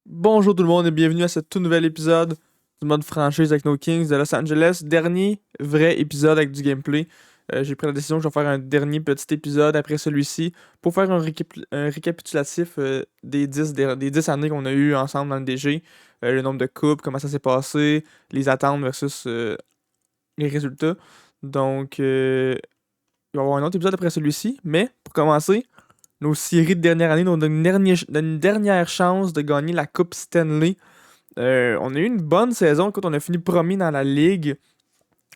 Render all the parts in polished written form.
Bonjour tout le monde et bienvenue à ce tout nouvel épisode du mode franchise avec nos Kings de Los Angeles. Dernier vrai épisode avec du gameplay. J'ai pris la décision que je vais faire un dernier petit épisode après celui-ci pour faire un récapitulatif des 10 années qu'on a eu ensemble dans le DG. Le nombre de coupes, comment ça s'est passé, les attentes versus les résultats. Donc, il va y avoir un autre épisode après celui-ci. Mais pour commencer, nos séries de dernière année nous donnent une dernière chance de gagner la Coupe Stanley. On a eu une bonne saison. Écoute, on a fini premier dans la ligue.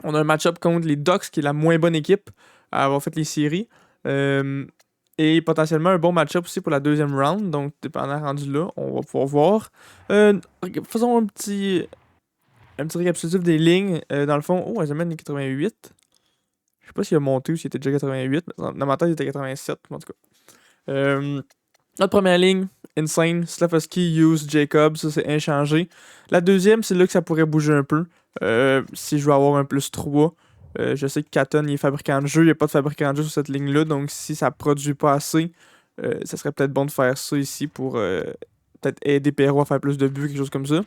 On a un match-up contre les Ducks, qui est la moins bonne équipe à avoir fait les séries. Euh, et potentiellement un bon match-up aussi pour la deuxième round. Donc, dépendant rendu là, on va pouvoir voir. Faisons un petit récapitulatif des lignes. Dans le fond, oh, elles amènent les 88. Je sais pas s'il a monté ou s'il était déjà 88. Mais dans ma tête, il était 87. En tout cas. Notre première ligne, Insane, Slavovski, Hughes, Jacobs, ça c'est inchangé. La deuxième, c'est là que ça pourrait bouger un peu. Si je veux avoir un plus 3, je sais que Catton il est fabricant de jeu, il n'y a pas de fabricant de jeu sur cette ligne-là, donc si ça produit pas assez, ça serait peut-être bon de faire ça ici pour peut-être aider Perrault à faire plus de buts, quelque chose comme ça.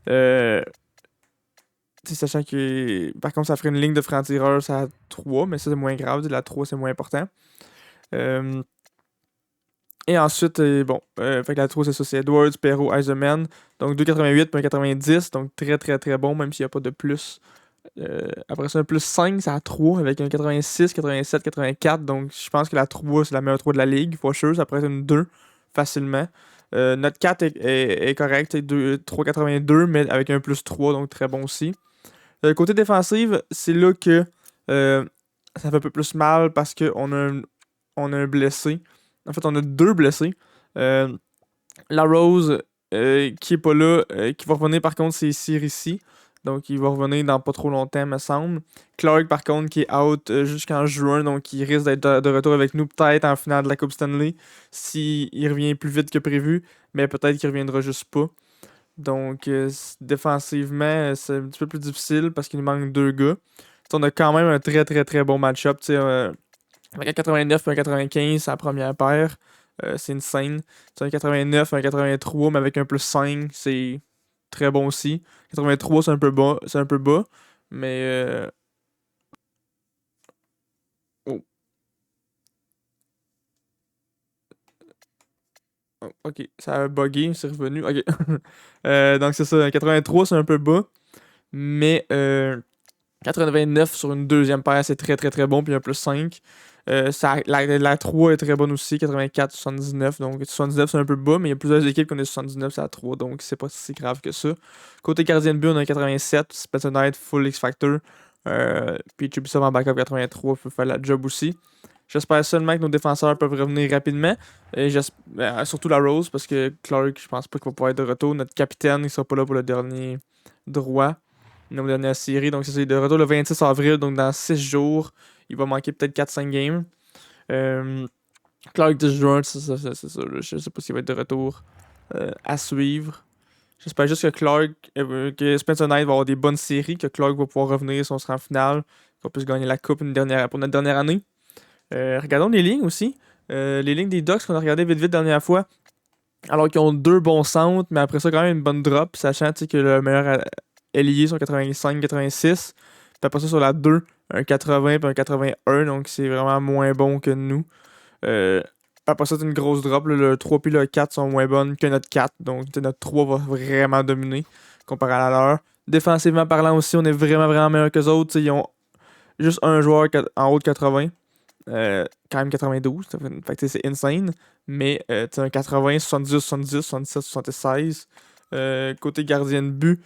Euh, Sachant que par contre ça ferait une ligne de franc-tireur, ça a 3, mais ça c'est moins grave, la 3 c'est moins important. Euh, Et ensuite, fait que la trousse, c'est ça, c'est Edwards, Perrault, Eisenman. Donc 2,88 puis 1,90. Donc très très très bon, même s'il n'y a pas de plus. Après ça, un plus 5, c'est à 3 avec un 86, 87, 84. Donc je pense que la 3, c'est la meilleure 3 de la ligue, for sure. Ça pourrait être une 2 facilement. Notre 4 est correct, c'est 3,82, mais avec un plus 3, donc très bon aussi. Côté défensif, c'est là que euh, ça fait un peu plus mal parce on a un blessé. En fait, on a deux blessés. Euh, La Rose, qui est pas là, qui va revenir par contre, c'est ici. Donc, il va revenir dans pas trop longtemps, me semble. Clark, par contre, qui est out jusqu'en juin. Donc, il risque d'être de retour avec nous, peut-être en finale de la Coupe Stanley. S'il revient plus vite que prévu. Mais peut-être qu'il reviendra juste pas. Donc, défensivement, c'est un petit peu plus difficile parce qu'il nous manque deux gars. T'sais, on a quand même un très très très bon match-up. Avec un 89 et un 95, c'est la première paire. C'est insane. C'est un 89 et un 83, mais avec un plus 5, c'est très bon aussi. 83, c'est un peu bas. C'est un peu bas. Mais. Oh, oh, ok, ça a bugué, c'est revenu. Ok. Donc c'est ça. Un 83, c'est un peu bas. Mais 89 sur une deuxième paire, c'est très très très bon. Puis un plus 5. La 3 est très bonne aussi, 84, 79. Donc 79 c'est un peu bas, mais il y a plusieurs équipes qui ont des 79, c'est à 3, donc c'est pas si grave que ça. Côté gardien de but, on a un 87, Spencer Knight, full X Factor. Puis Chubisov en backup 83 peut faire la job aussi. J'espère seulement que nos défenseurs peuvent revenir rapidement. Et surtout la Rose, parce que Clark, je pense pas qu'il va pouvoir être de retour. Notre capitaine, il sera pas là pour le dernier droit. Nos dernières séries. Donc, c'est de retour le 26 avril. Donc, dans 6 jours, il va manquer peut-être 4-5 games. Euh, Clark Disjoint, c'est ça. Je sais pas s'il va être de retour à suivre. J'espère juste que que Spencer Knight va avoir des bonnes séries, que Clark va pouvoir revenir si on sera en finale, qu'on puisse gagner la coupe pour notre dernière année. Regardons les lignes aussi. Les lignes des Ducks qu'on a regardé vite vite la dernière fois. Alors qu'ils ont deux bons centres, mais après ça, quand même une bonne drop, sachant que le meilleur ailier sur 85-86. Puis après ça, sur la 2, un 80 puis un 81, donc c'est vraiment moins bon que nous. Euh, Après ça, c'est une grosse drop. Le 3 puis le 4 sont moins bonnes que notre 4, donc notre 3 va vraiment dominer comparé à la leur. Défensivement parlant aussi, on est vraiment vraiment meilleur que les autres. Ils ont juste un joueur en haut de 80. Quand même 92, fait que c'est insane. Mais tu un 80, 70, 70, 77, 76. Côté gardien de but,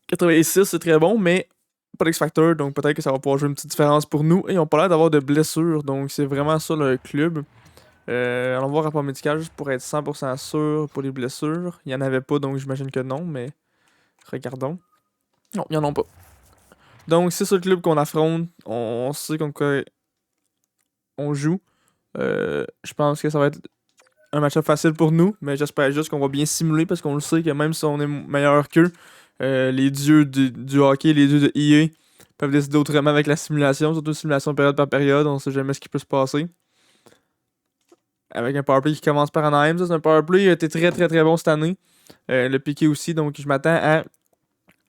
86 c'est très bon, mais pas d'X-Factor, donc peut-être que ça va pouvoir jouer une petite différence pour nous. Et ils ont pas l'air d'avoir de blessures, donc c'est vraiment ça le club. Allons voir rapport médical juste pour être 100% sûr pour les blessures. Il y en avait pas, donc j'imagine que non, mais regardons. Non, il y en a pas. Donc c'est ça le club qu'on affronte. On sait qu'on on joue. Je pense que ça va être un match-up facile pour nous, mais j'espère juste qu'on va bien simuler parce qu'on le sait que même si on est meilleur qu'eux, les dieux du hockey, les dieux de EA peuvent décider autrement avec la simulation, surtout simulation période par période, on sait jamais ce qui peut se passer. avec un powerplay qui commence par Anaheim. Ça, c'est un powerplay qui a été très très très bon cette année. Le piqué aussi, donc je m'attends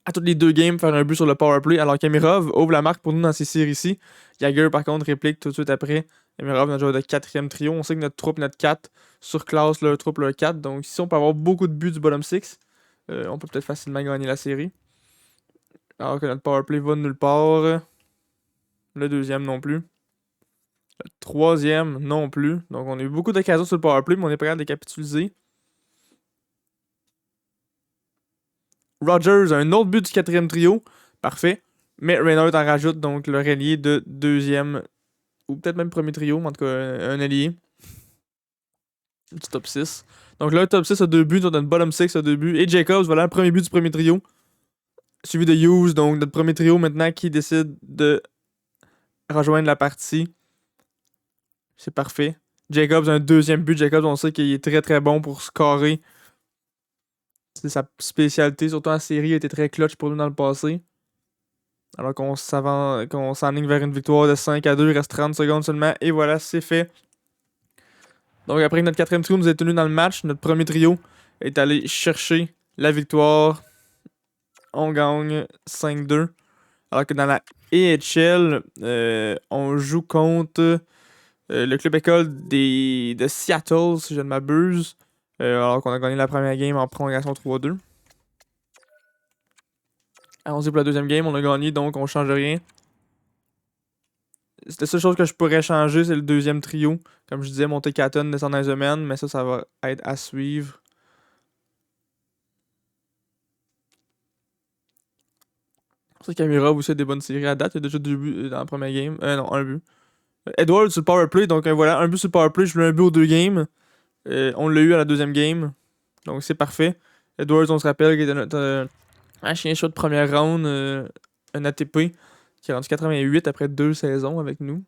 à toutes les deux games faire un but sur le powerplay. Alors Kamirov ouvre la marque pour nous dans ces séries-ci. Jagger, par contre, réplique tout de suite après. Kamirov, notre joueur de quatrième trio. On sait que notre troupe, notre 4, surclasse leur troupe, leur 4. Donc si on peut avoir beaucoup de buts du bottom 6, on peut peut-être facilement gagner la série. Alors que notre powerplay va de nulle part. Le deuxième non plus. Le troisième non plus. Donc on a eu beaucoup d'occasions sur le powerplay, mais on est pas capable de capitaliser. Rogers a un autre but du quatrième trio. Parfait. Mais Reynolds en rajoute donc le allié de deuxième ou peut-être même premier trio, mais en tout cas un allié du top 6. Donc là, le top 6 a 2 buts, notre bottom 6 a 2 buts. Et Jacobs, voilà, le premier but du premier trio. Suivi de Hughes, donc notre premier trio maintenant qui décide de rejoindre la partie. C'est parfait. Jacobs a un deuxième but. Jacobs, on sait qu'il est très très bon pour scorer. C'est sa spécialité, surtout en série, il a été très clutch pour nous dans le passé. Alors qu'on s'enligne vers une victoire de 5-2, il reste 30 secondes seulement. Et voilà, c'est fait. Donc après que notre quatrième trio nous ait tenu dans le match, notre premier trio est allé chercher la victoire. On gagne 5-2. Alors que dans la AHL, on joue contre le club école de Seattle, si je ne m'abuse. Alors qu'on a gagné la première game en prolongation 3-2. Allons-y pour la deuxième game, on a gagné, donc on change rien. C'était la seule chose que je pourrais changer, c'est le deuxième trio. Comme je disais, monter Caton, descendre dans les domaines, mais ça va être à suivre. C'est Camira aussi a des bonnes séries à date. Il y a déjà 2 buts dans la première game. Non, un but. Edward sur le powerplay, donc voilà, un but sur le powerplay, je voulais un but aux deux games. On l'a eu à la deuxième game. Donc c'est parfait. Edwards, on se rappelle, qui était notre un chien chaud de première round, un ATP, qui est rendu 88 après 2 saisons avec nous.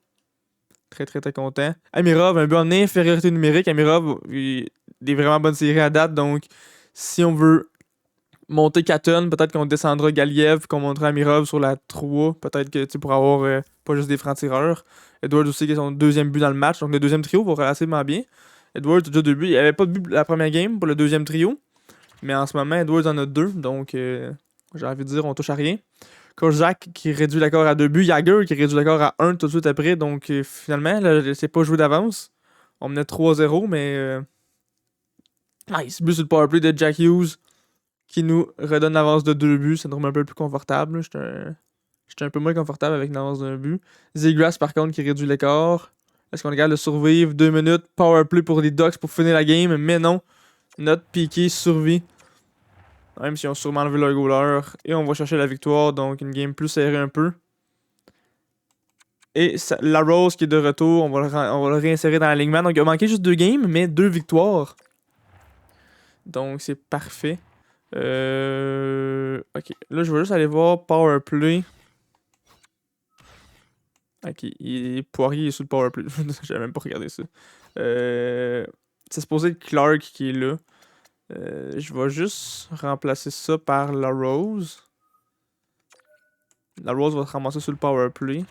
Très très très content. Amirov, un but en infériorité numérique. Amirov, des vraiment bonnes séries à date. Donc, si on veut monter Katon, peut-être qu'on descendra Galiev, qu'on montera Amirov sur la 3. Peut-être que tu pourras avoir pas juste des francs-tireurs. Edwards aussi qui est son deuxième but dans le match. Donc, le deuxième trio va relativement bien. Edwards a déjà 2 buts. Il n'y avait pas de but la première game pour le deuxième trio. Mais en ce moment, Edwards en a 2. Donc, j'ai envie de dire, on touche à rien. Kozak qui réduit l'accord à 2 buts. Jagger qui réduit l'accord à 1 tout de suite après. Donc finalement, là, c'est pas joué d'avance. On menait 3-0, mais nice. But sur le powerplay de Jack Hughes qui nous redonne l'avance de 2 buts. Ça nous remet un peu plus confortable. J'étais un peu moins confortable avec l'avance d'un but. Zegras par contre qui réduit l'écart. Est-ce qu'on est capable de survivre 2 minutes? Powerplay pour les Ducks pour finir la game. Mais non. Notre piqué survit. Même si on a sûrement enlevé leur goaler. Et on va chercher la victoire. Donc une game plus serrée un peu. Et la Rose qui est de retour, on va le réinsérer dans l'alignement. Donc il a manqué juste 2 games, mais 2 victoires. Donc c'est parfait. Ok, là je vais juste aller voir Powerplay. Ok, Poirier est sous le Powerplay. J'avais même pas regardé ça. C'est supposé être Clark qui est là. Je vais juste remplacer ça par la Rose. La Rose va se ramasser sur le Powerplay.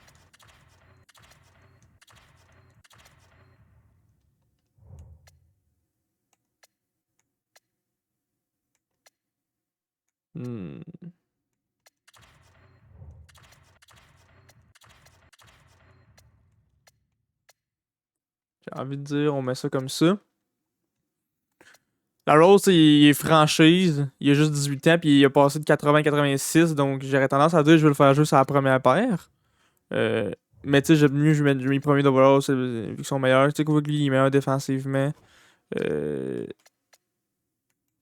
Hmm. J'ai envie de dire, on met ça comme ça. La Rose, il est franchise, il a juste 18 ans, puis il a passé de 80-86, donc j'aurais tendance à dire que je vais le faire jouer sur la première paire. Euh, mais tu sais, j'aime mieux je mets mes premiers d'overall, vu qu'ils sont meilleurs. Tu sais, que lui, il est meilleur défensivement. Euh,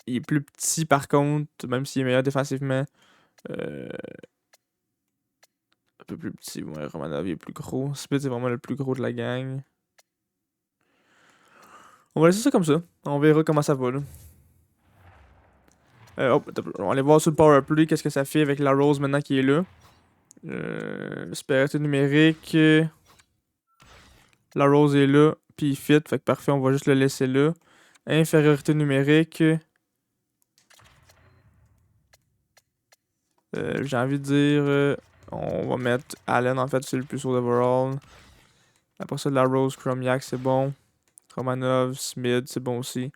il est plus petit par contre, même s'il est meilleur défensivement. Euh, un peu plus petit, ouais, Romanov il est plus gros. Split est vraiment le plus gros de la gang. On va laisser ça comme ça. On verra comment ça va là. On va aller voir sur le powerplay qu'est-ce que ça fait avec la Rose maintenant qui est là. Supériorité numérique. La Rose est là, puis il fit. Fait que parfait, on va juste le laisser là. Infériorité numérique. J'ai envie de dire. On va mettre Allen en fait, c'est le plus haut d'overall. Après ça, la Rose Chromiac, c'est bon. Romanov, Smith, c'est bon aussi.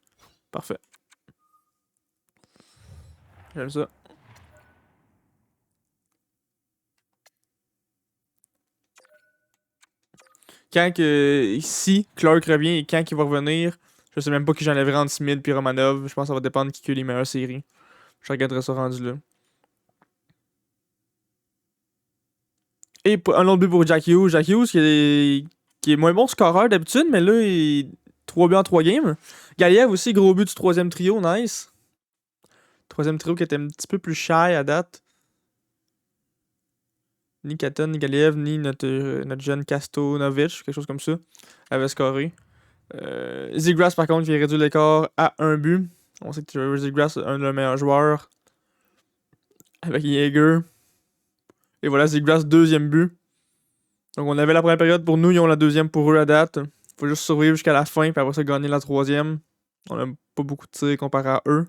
Parfait. J'aime ça. Quand que ici, Clark revient et quand il va revenir, je sais même pas qui j'enlèverai entre Smith et Romanov. Je pense que ça va dépendre qui a les meilleures séries. Je regarderai ça rendu là. Et un autre but pour Jack Hughes. Jack Hughes qui est moins bon scoreur d'habitude, mais là, il 3 buts en 3 games. Galiev aussi, gros but du troisième trio, nice. Troisième trio qui était un petit peu plus shy à date. Ni Katon, ni Galiev, ni notre jeune Kastonovic, quelque chose comme ça, avait scoré. Zegras, par contre, qui a réduit l'écart à un but. On sait que Trevor Zegras est un de leurs meilleurs joueurs. Avec Jaeger. Et voilà, Zegras, deuxième but. Donc on avait la première période pour nous, ils ont la deuxième pour eux à date. Faut juste survivre jusqu'à la fin, puis après ça gagner la troisième. On a pas beaucoup de tirs comparé à eux.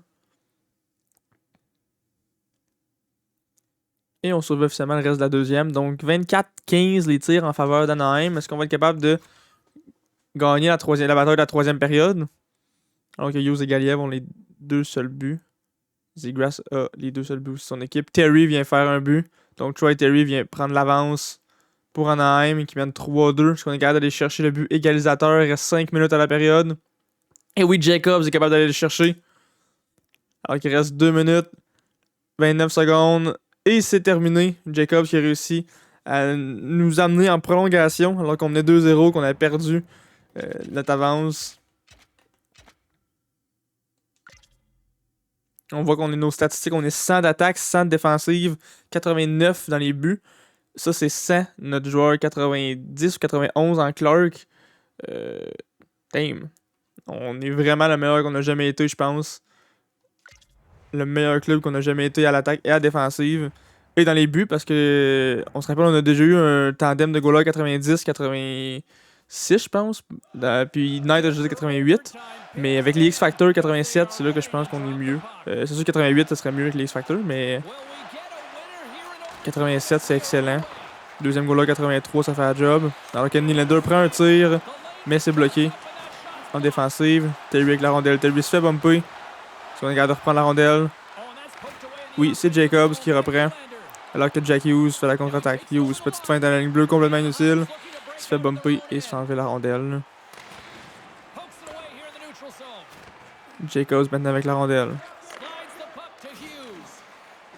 Et on survit officiellement le reste de la deuxième. Donc 24-15 les tirs en faveur d'Anaheim. Est-ce qu'on va être capable de gagner la bataille de la troisième période? Alors que Hughes et Galiev ont les deux seuls buts. Zegras a les deux seuls buts de son équipe. Terry vient faire un but. Donc Troy Terry vient prendre l'avance pour Anaheim qui mène 3-2. Est-ce qu'on est capable d'aller chercher le but égalisateur? Il reste 5 minutes à la période. Et oui, Jacobs est capable d'aller le chercher. Alors qu'il reste 2 minutes, 29 secondes. Et c'est terminé. Jacobs qui a réussi à nous amener en prolongation alors qu'on menait 2-0, qu'on avait perdu notre avance. On voit qu'on est nos statistiques, on est 100 d'attaque, 100 de défensive, 89 dans les buts. Ça, c'est 100. Notre joueur 90 ou 91 en Clark. Damn. On est vraiment le meilleur qu'on a jamais été, je pense. Le meilleur club qu'on a jamais été à l'attaque et à la défensive. Et dans les buts, parce que on se rappelle, on a déjà eu un tandem de goalers 90-86, je pense. Puis Knight a juste 88. Mais avec les X-Factor 87, c'est là que je pense qu'on est le mieux. C'est sûr que 88, ça serait mieux avec les X-Factor, mais 87, c'est excellent. Deuxième goaler 83, ça fait la job. Alors que Nylander prend un tir, mais c'est bloqué. En défensive, Terry avec la rondelle. Terry se fait bumper. Est-ce qu'on est capable de reprendre la rondelle? Oui, c'est Jacobs qui reprend. Alors que Jack Hughes fait la contre-attaque. Hughes, petite feinte dans la ligne bleue complètement inutile. Il se fait bumper et se fait enlever la rondelle. Jacobs maintenant avec la rondelle.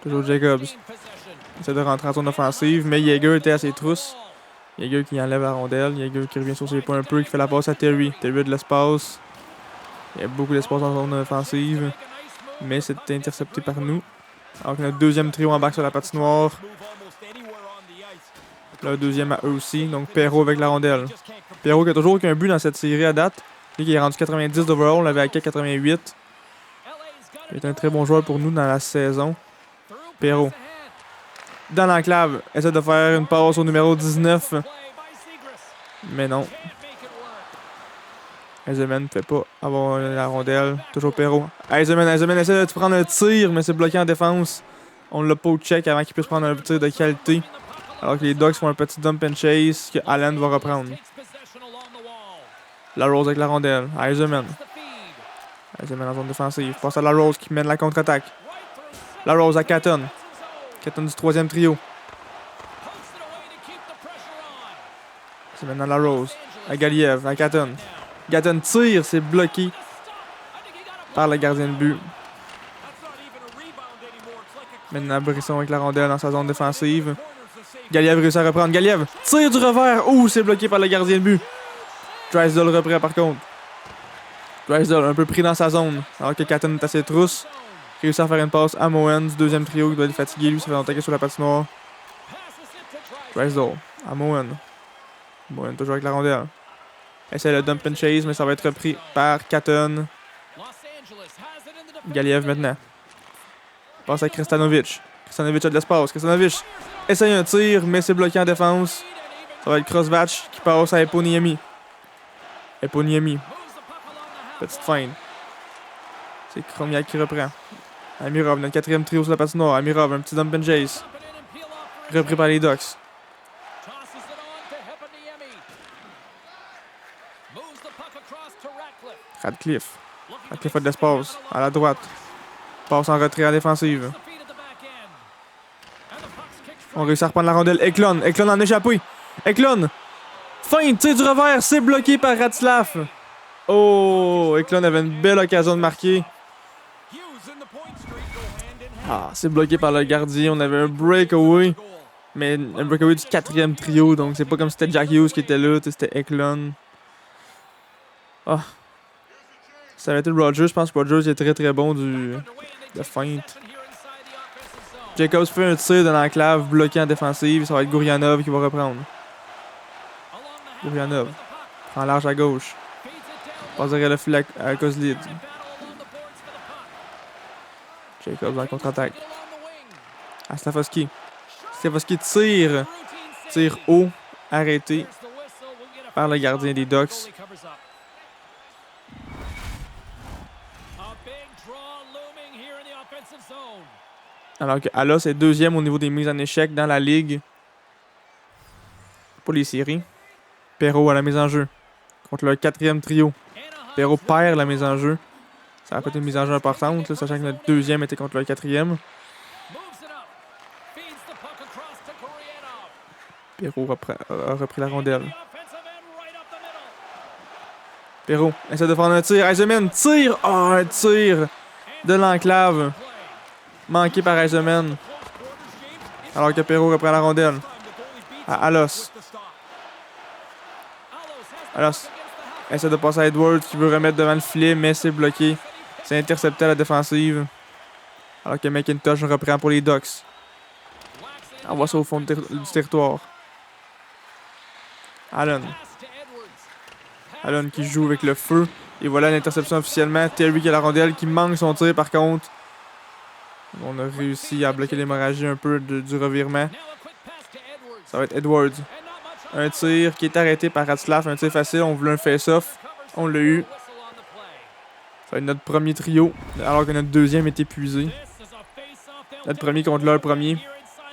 Toujours Jacobs. Il essaie de rentrer en zone offensive, mais Jaeger était à ses trousses. Jaeger qui enlève la rondelle. Jaeger qui revient sur ses points un peu, qui fait la passe à Terry. Terry a de l'espace. Il y a beaucoup d'espace en zone offensive. Mais c'est intercepté par nous. Alors que notre deuxième trio embarque sur la patinoire. Le deuxième à eux aussi. Donc Perrault avec la rondelle. Perrault qui a toujours aucun but dans cette série à date. Lui qui est rendu 90 d'overall. On l'avait à 88. Il est un très bon joueur pour nous dans la saison. Perrault. Dans l'enclave. Essaie de faire une passe au numéro 19. Mais non. Eisenman ne fait pas avoir la rondelle. Toujours Perrault. Eisenman essaie de prendre un tir, mais c'est bloqué en défense. On l'a pas au check avant qu'il puisse prendre un tir de qualité. Alors que les Ducks font un petit dump and chase que Allen va reprendre. La Rose avec la rondelle. Eisenman en zone défensive. Passe à la Rose qui mène la contre-attaque. La Rose à Catton. Catton du troisième trio. C'est maintenant la Rose. À Galiev, à Catton. Gatton tire, c'est bloqué par le gardien de but. Maintenant, Brisson avec la rondelle dans sa zone défensive. Galiev réussit à reprendre. Galiev tire du revers. Ouh, c'est bloqué par le gardien de but. Drysdale reprend par contre. Drysdale un peu pris dans sa zone. Alors que Catton est à ses trousses. Réussit à faire une passe à Moen du deuxième trio qui doit être fatigué. Lui, ça fait longtemps qu'il est sur la patinoire. Drysdale à Moen. Moen toujours avec la rondelle. Essaye le dump and chase, mais ça va être repris par Catton. Galiev maintenant. Passe à Kristanovic. Kristanovic a de l'espace. Kristanovic essaye un tir, mais c'est bloqué en défense. Ça va être Crossbatch qui passe à Eponiemi. Eponiemi. Petite feinte. C'est Chromiak qui reprend. Amirov, notre quatrième trio sur la patinoire. Amirov, un petit dump and chase. Repris par les Ducks. Radcliffe. Radcliffe a de l'espace. À la droite. Passe en retrait en défensive. On réussit à reprendre la rondelle. Eklund. Eklund en échappé. Eklund. Feinte, tir du revers. C'est bloqué par Radcliffe. Oh, Eklund avait une belle occasion de marquer. Ah, c'est bloqué par le gardien. On avait un breakaway. Mais un breakaway du 4e trio. Donc c'est pas comme si c'était Jack Hughes qui était là. C'était Eklund. Ah. Ça avait été Rogers. Je pense que Rogers est très très bon de feinte. Jacobs fait un tir de l'enclave bloqué en défensive. Ça va être Gourianov qui va reprendre. Gourianov. Prend large à gauche. Passe derrière le fil à Kozlid. Jacobs en contre-attaque. À Slafosky. Slafosky tire. Tire haut. Arrêté par le gardien des Ducks. Alors que Alos est 2e au niveau des mises en échec dans la ligue. Pour les séries. Perrault à la mise en jeu. Contre le 4e trio. Perrault perd la mise en jeu. Ça a pas été une mise en jeu importante, là, sachant que notre 2e était contre le 4e. Perrault a repris la rondelle. Perrault essaie de faire un tir. Eisenman tire! Oh, un tir de l'enclave. Manqué par Eisenman. Alors que Perrault reprend la rondelle. À Alos. Alos essaie de passer à Edwards qui veut remettre devant le filet, mais c'est bloqué. C'est intercepté à la défensive. Alors que McIntosh reprend pour les Ducks. Envoie ça au fond du territoire. Allen. Allen qui joue avec le feu. Et voilà l'interception officiellement. Terry qui a la rondelle, qui manque son tir par contre. On a réussi à bloquer l'hémorragie un peu du revirement. Ça va être Edwards. Un tir qui est arrêté par Radcliffe. Un tir facile. On voulait un face-off. On l'a eu. Ça va être notre premier trio. Alors que notre 2e est épuisé. Notre premier contre leur premier.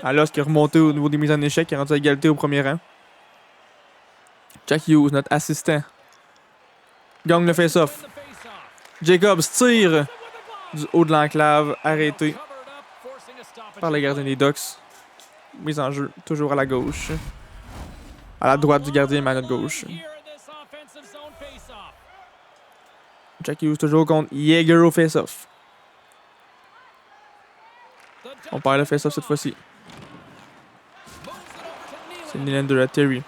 Alos qui est remonté au niveau des mises en échec. Qui est rendu à égalité au premier rang. Jack Hughes, notre assistant. Gagne le face-off. Jacobs tire du haut de l'enclave. Arrêté par le gardien des Ducks. Mise en jeu. Toujours à la gauche. À la droite du gardien, mais à notre gauche. Jack Hughes toujours contre Yeager au face-off. On perd le face-off cette fois-ci. C'est Nylander à Terry.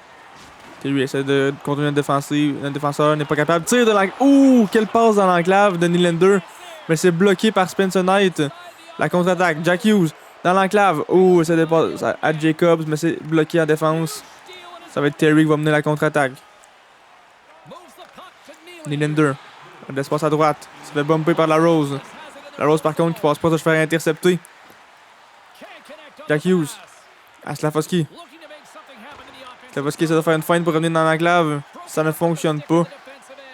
Terry essaie de continuer notre défensive. Notre défenseur n'est pas capable. Tire de l'enclave. Ouh! Quelle passe dans l'enclave de Nylander. Mais c'est bloqué par Spencer Knight. La contre-attaque. Jack Hughes dans l'enclave. Ouh! Ça dépasse à Jacobs, mais c'est bloqué en défense. Ça va être Terry qui va mener la contre-attaque. Nylander. De l'espace à droite. Ça fait bumper par la Rose. La Rose par contre qui passe pas de se faire intercepter. Jack Hughes. À Slafosky. Slafosky essaie de faire une feinte pour revenir dans l'enclave. Ça ne fonctionne pas.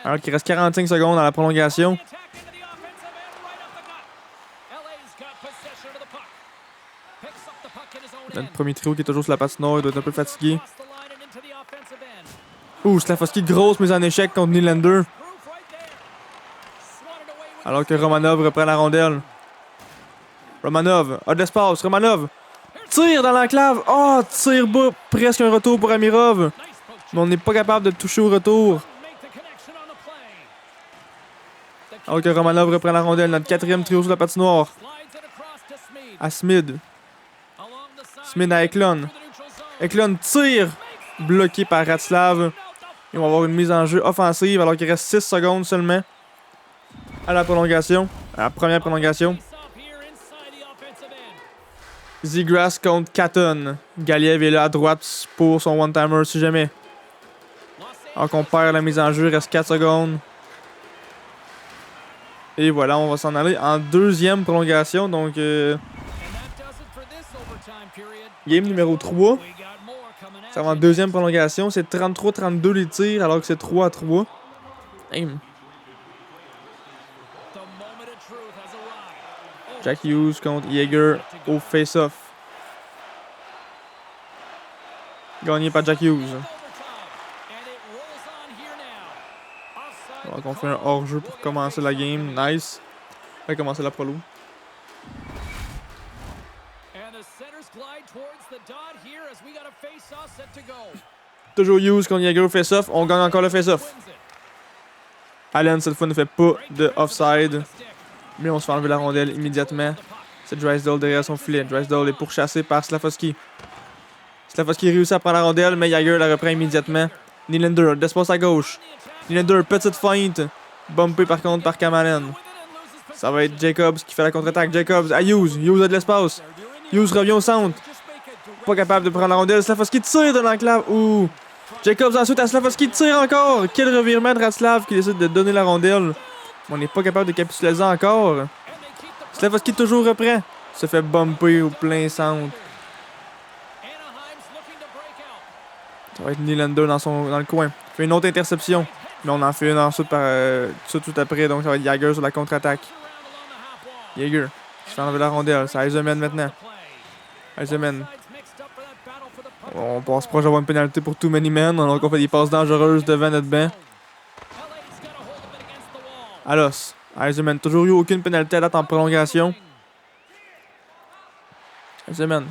Alors qu'il reste 45 secondes dans la prolongation. Notre premier trio qui est toujours sur la patinoire, il doit être un peu fatigué. Ouh, Slafosky, grosse mise en échec contre Nylander. Alors que Romanov reprend la rondelle. Romanov a de l'espace. Romanov tire dans l'enclave. Oh, tire bas. Presque un retour pour Amirov. Mais on n'est pas capable de toucher au retour. Alors que Romanov reprend la rondelle. Notre 4e trio sur la patinoire. À Smith. Smith à Eklund. Eklund tire. Bloqué par Radcliffe. Et on va avoir une mise en jeu offensive alors qu'il reste 6 secondes seulement. À la prolongation. À la première prolongation. Zegras contre Catton. Galiev est là à droite pour son one-timer si jamais. Alors qu'on perd la mise en jeu, il reste 4 secondes. Et voilà, on va s'en aller en 2e prolongation. Donc, game numéro 3. Ça va en 2e prolongation. C'est 33-32 les tirs alors que c'est 3-3. Damn. Jack Hughes contre Yeager au face-off. Gagné par Jack Hughes. Donc on fait un hors-jeu pour commencer la game. Nice. On va commencer la prolo. Toujours Hughes contre Jagger au face-off. On gagne encore le face-off. Allen, cette fois, ne fait pas de offside. Mais on se fait enlever la rondelle immédiatement. C'est Drysdale derrière son filet. Drysdale est pourchassé par Slafosky. Slafosky réussit à prendre la rondelle, mais Jagger la reprend immédiatement. Nylander, d'espace à gauche. Nylander, petite feinte. Bumpé par contre par Kamalen. Ça va être Jacobs qui fait la contre-attaque. Jacobs à Hughes. Hughes a de l'espace. Hughes revient au centre. Pas capable de prendre la rondelle. Slafosky tire de l'enclave. Ouh. Jacobs ensuite à Slafosky tire encore. Quel revirement de Ratslav qui décide de donner la rondelle. On n'est pas capable de capitaliser encore. Slafosky toujours reprend. Se fait bumper au plein centre. Ça va être Nylander dans le coin. Fait une autre interception. Mais on en fait une ensuite tout après. Donc ça va être Jagger sur la contre-attaque. Jagger. Il se fait enlever la rondelle. C'est Eisenman maintenant. Eisenman. On passe proche d'avoir une pénalité pour too many men. Donc on fait des passes dangereuses devant notre banc. Alos. Eisenman. Toujours eu aucune pénalité à date en prolongation. Eisenman.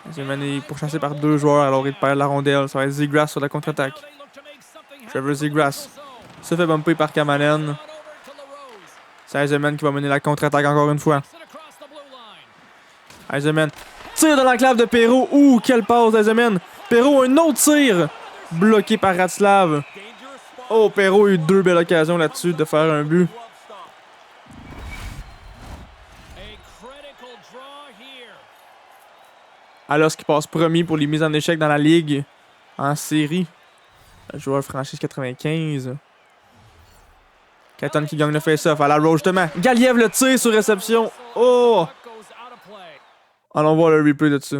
Eisenman est pourchassé par 2 joueurs alors il perd la rondelle. Ça va être Zegras sur la contre-attaque. Trevor Zegras se fait bumper par Kamalen. C'est Eisenman qui va mener la contre-attaque encore une fois. Eisenman tire de l'enclave de Perrault. Ouh, quelle passe d'Eisenman. Perrault, un autre tir. Bloqué par Ratslav. Oh, Perrault a eu 2 belles occasions là-dessus de faire un but. Alors qui passe premier pour les mises en échec dans la ligue en série. Le joueur franchise 95. Caton qui gagne le face-off à la Rose justement. Galiev le tire sur réception. Oh! Allons voir le replay de ça.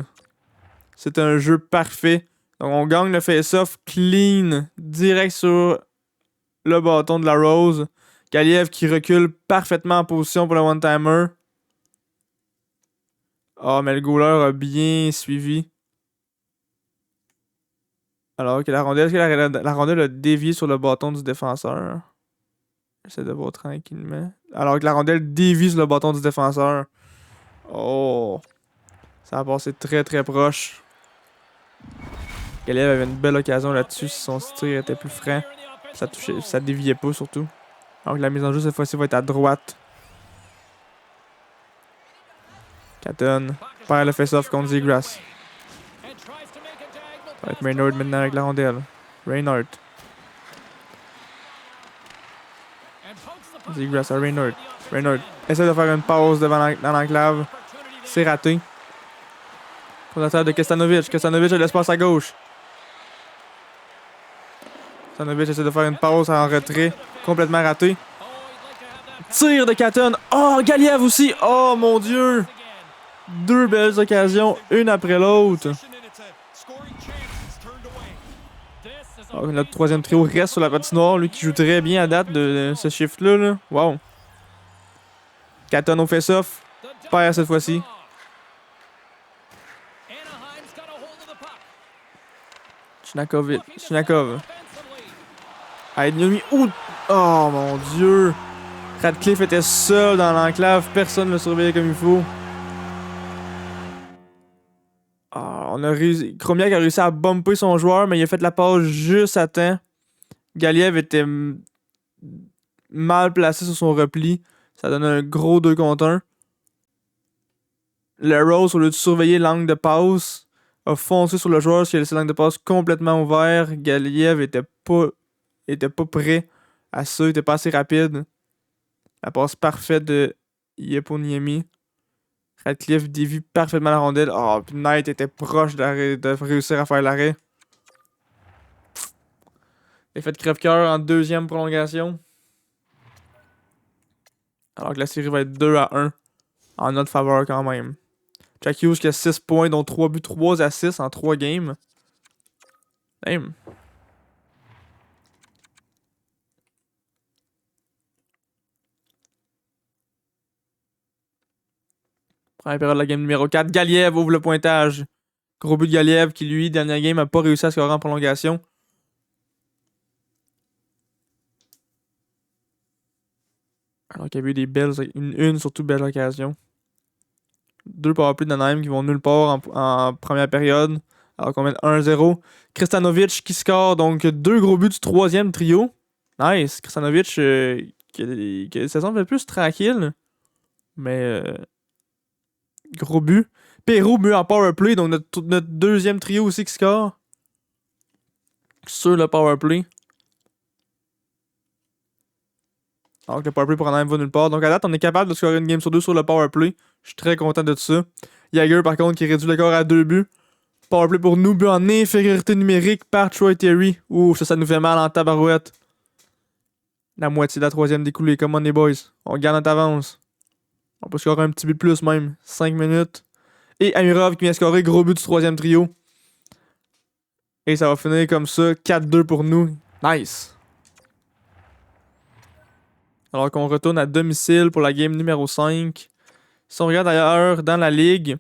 C'est un jeu parfait. Donc on gagne le face-off clean. Direct sur le bâton de la Rose. Galiev qui recule parfaitement en position pour le one-timer. Ah, mais le goaler a bien suivi. Alors que la rondelle, la rondelle a dévié sur le bâton du défenseur. J'essaie de voir tranquillement. Alors que la rondelle dévie sur le bâton du défenseur. Oh. Ça a passé très très proche. Galiev avait une belle occasion là-dessus si son tir était plus franc. Ça déviait pas surtout. Alors que la mise en jeu cette fois-ci va être à droite. Caton perd le face-off contre Zegras. Ça va être Reynolds maintenant avec la rondelle. Reynolds. Zegras à Reynolds. Reynolds essaie de faire une pause dans l'enclave. C'est raté. Contre de Kestanovic. Kestanovic a l'espace à gauche. Kestanovic essaie de faire une pause en retrait. Complètement raté. Tir de Caton. Oh, Galiev aussi. Oh mon dieu. 2 belles occasions, une après l'autre. Oh, notre troisième trio reste sur la patinoire. Lui qui joue très bien à date de ce shift-là. Là. Wow. Caton au face-off. Perd cette fois-ci. Chinakov. Ah, ennemi. Oh mon dieu. Radcliffe était seul dans l'enclave. Personne ne le surveillait comme il faut. Chromiak a réussi à bumper son joueur, mais il a fait la passe juste à temps. Galiev était mal placé sur son repli. Ça donne un gros 2 contre 1. Le Rose, au lieu de surveiller l'angle de passe, a foncé sur le joueur, ce qui a laissé l'angle de passe complètement ouvert. Galiev était pas prêt à ça, il était pas assez rapide. La passe parfaite de Yeponiemi. Radcliffe dévie parfaitement la rondelle. Oh, puis Knight était proche de réussir à faire l'arrêt. Effet de crève-cœur en deuxième prolongation. Alors que la série va être 2-1 en notre faveur quand même. Jack Hughes qui a 6 points, dont 3 buts, 3 assists en 3 games. Damn. Première période de la game numéro 4. Galiev ouvre le pointage. Gros but de Galiev qui, lui, dernière game, a pas réussi à scorer en prolongation. Alors qu'il y avait eu des belles, une surtout belle occasion. 2 powerplays d'Anaheim qui vont nulle part en première période. Alors qu'on mène 1-0. Kristanovic qui score donc 2 gros buts du troisième trio. Nice. Kristanovic qui a des saisons un peu plus tranquille. Mais gros but. Perrault mieux en powerplay. Donc notre deuxième trio aussi qui score. Sur le powerplay. Alors que le powerplay pour Anaheim va nulle part. Donc à date, on est capable de scorer une game sur 2 sur le powerplay. Je suis très content de ça. Jagger, par contre, qui réduit le score à 2 buts. Powerplay pour nous, but en infériorité numérique par Troy Terry. Ouh, ça nous fait mal en tabarouette. La moitié de la troisième découlée. Come on, les boys. On garde notre avance. On peut scorer un petit but de plus même. 5 minutes. Et Amirov qui vient scorer gros but du troisième trio. Et ça va finir comme ça. 4-2 pour nous. Nice. Alors qu'on retourne à domicile pour la game numéro 5. Si on regarde d'ailleurs dans la ligue,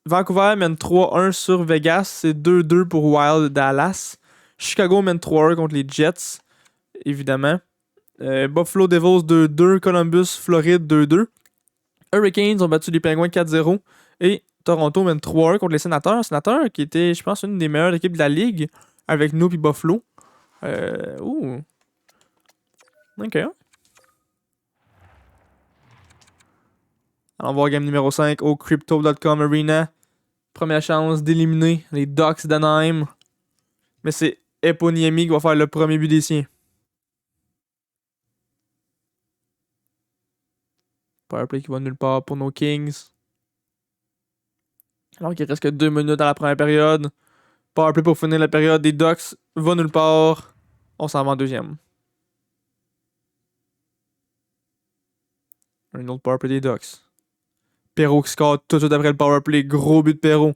Vancouver mène 3-1 sur Vegas. C'est 2-2 pour Wild Dallas. Chicago mène 3-1 contre les Jets, évidemment. Buffalo Devils 2-2. Columbus, Floride 2-2. Hurricanes ont battu les Penguins 4-0. Et Toronto mène 3-1 contre les Sénateurs. Sénateurs qui était, je pense, une des meilleures équipes de la ligue avec nous et Buffalo. Ouh. Ok. Alors, on va voir game numéro 5 au Crypto.com Arena. Première chance d'éliminer les Ducks d'Anaheim. Mais c'est Eponiemi qui va faire le premier but des siens. Powerplay qui va nulle part pour nos Kings. Alors qu'il reste que 2 minutes dans la première période. Powerplay pour finir la période des Ducks va nulle part. On s'en va en deuxième. Un autre powerplay des Ducks. Perrault qui score tout de suite après le powerplay. Gros but de Perrault.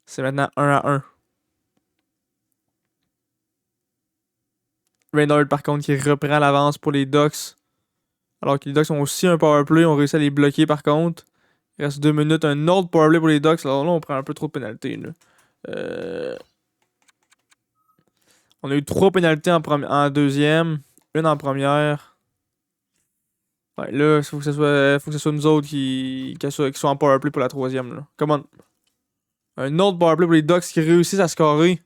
C'est maintenant 1-1. Reynolds, par contre, qui reprend l'avance pour les Ducks. Alors que les Ducks ont aussi un powerplay. On réussit à les bloquer, par contre. Il reste 2 minutes. Un autre powerplay pour les Ducks. Alors là, on prend un peu trop de pénalités. On a eu 3 pénalités en deuxième. Une en première. Ouais, là, il faut que ce soit nous autres qui soient en powerplay pour la troisième. Là. Come on. Un autre powerplay pour les Ducks qui réussissent à scorer.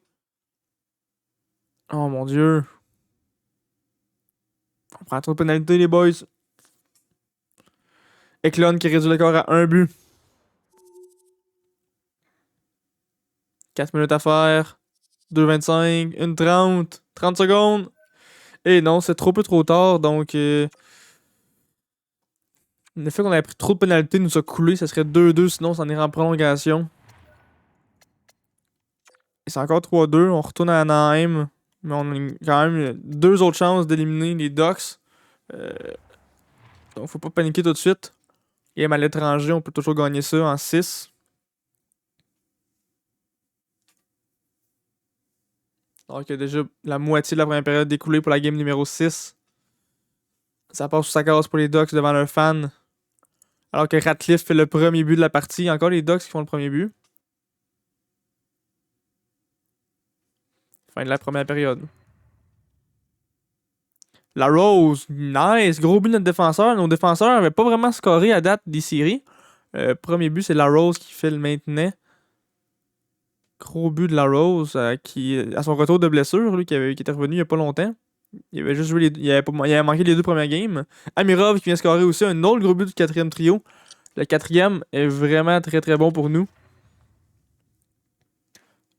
Oh mon dieu. On prend trop de pénalités, les boys. Eklund qui réduit le score à 1 but. 4 minutes à faire. 2,25. 1,30. 30 secondes. Et non, c'est trop peu trop tard. Donc, le fait qu'on ait pris trop de pénalités nous a coulé. Ça serait 2-2. Sinon, ça en irait en prolongation. Et c'est encore 3-2. On retourne à Anaheim. Mais on a quand même 2 autres chances d'éliminer les Ducks. Donc, faut pas paniquer tout de suite. Et même à l'étranger, on peut toujours gagner ça en 6. Alors qu'il y a déjà la moitié de la première période découlée pour la game numéro 6. Ça passe sous sa case pour les Ducks devant leurs fans. Alors que Ratcliffe fait le premier but de la partie. Encore les Ducks qui font le premier but. Fin de la première période. La Rose, nice, gros but de notre défenseur. Nos défenseurs n'avaient pas vraiment scoré à date des séries. Premier but, c'est La Rose qui fait le maintenant. Gros but de La Rose qui, à son retour de blessure, lui qui était revenu il n'y a pas longtemps. Il avait juste joué il avait manqué les 2 premières games. Amirov qui vient scorer aussi un autre gros but du 4e trio. Le 4e est vraiment très très bon pour nous.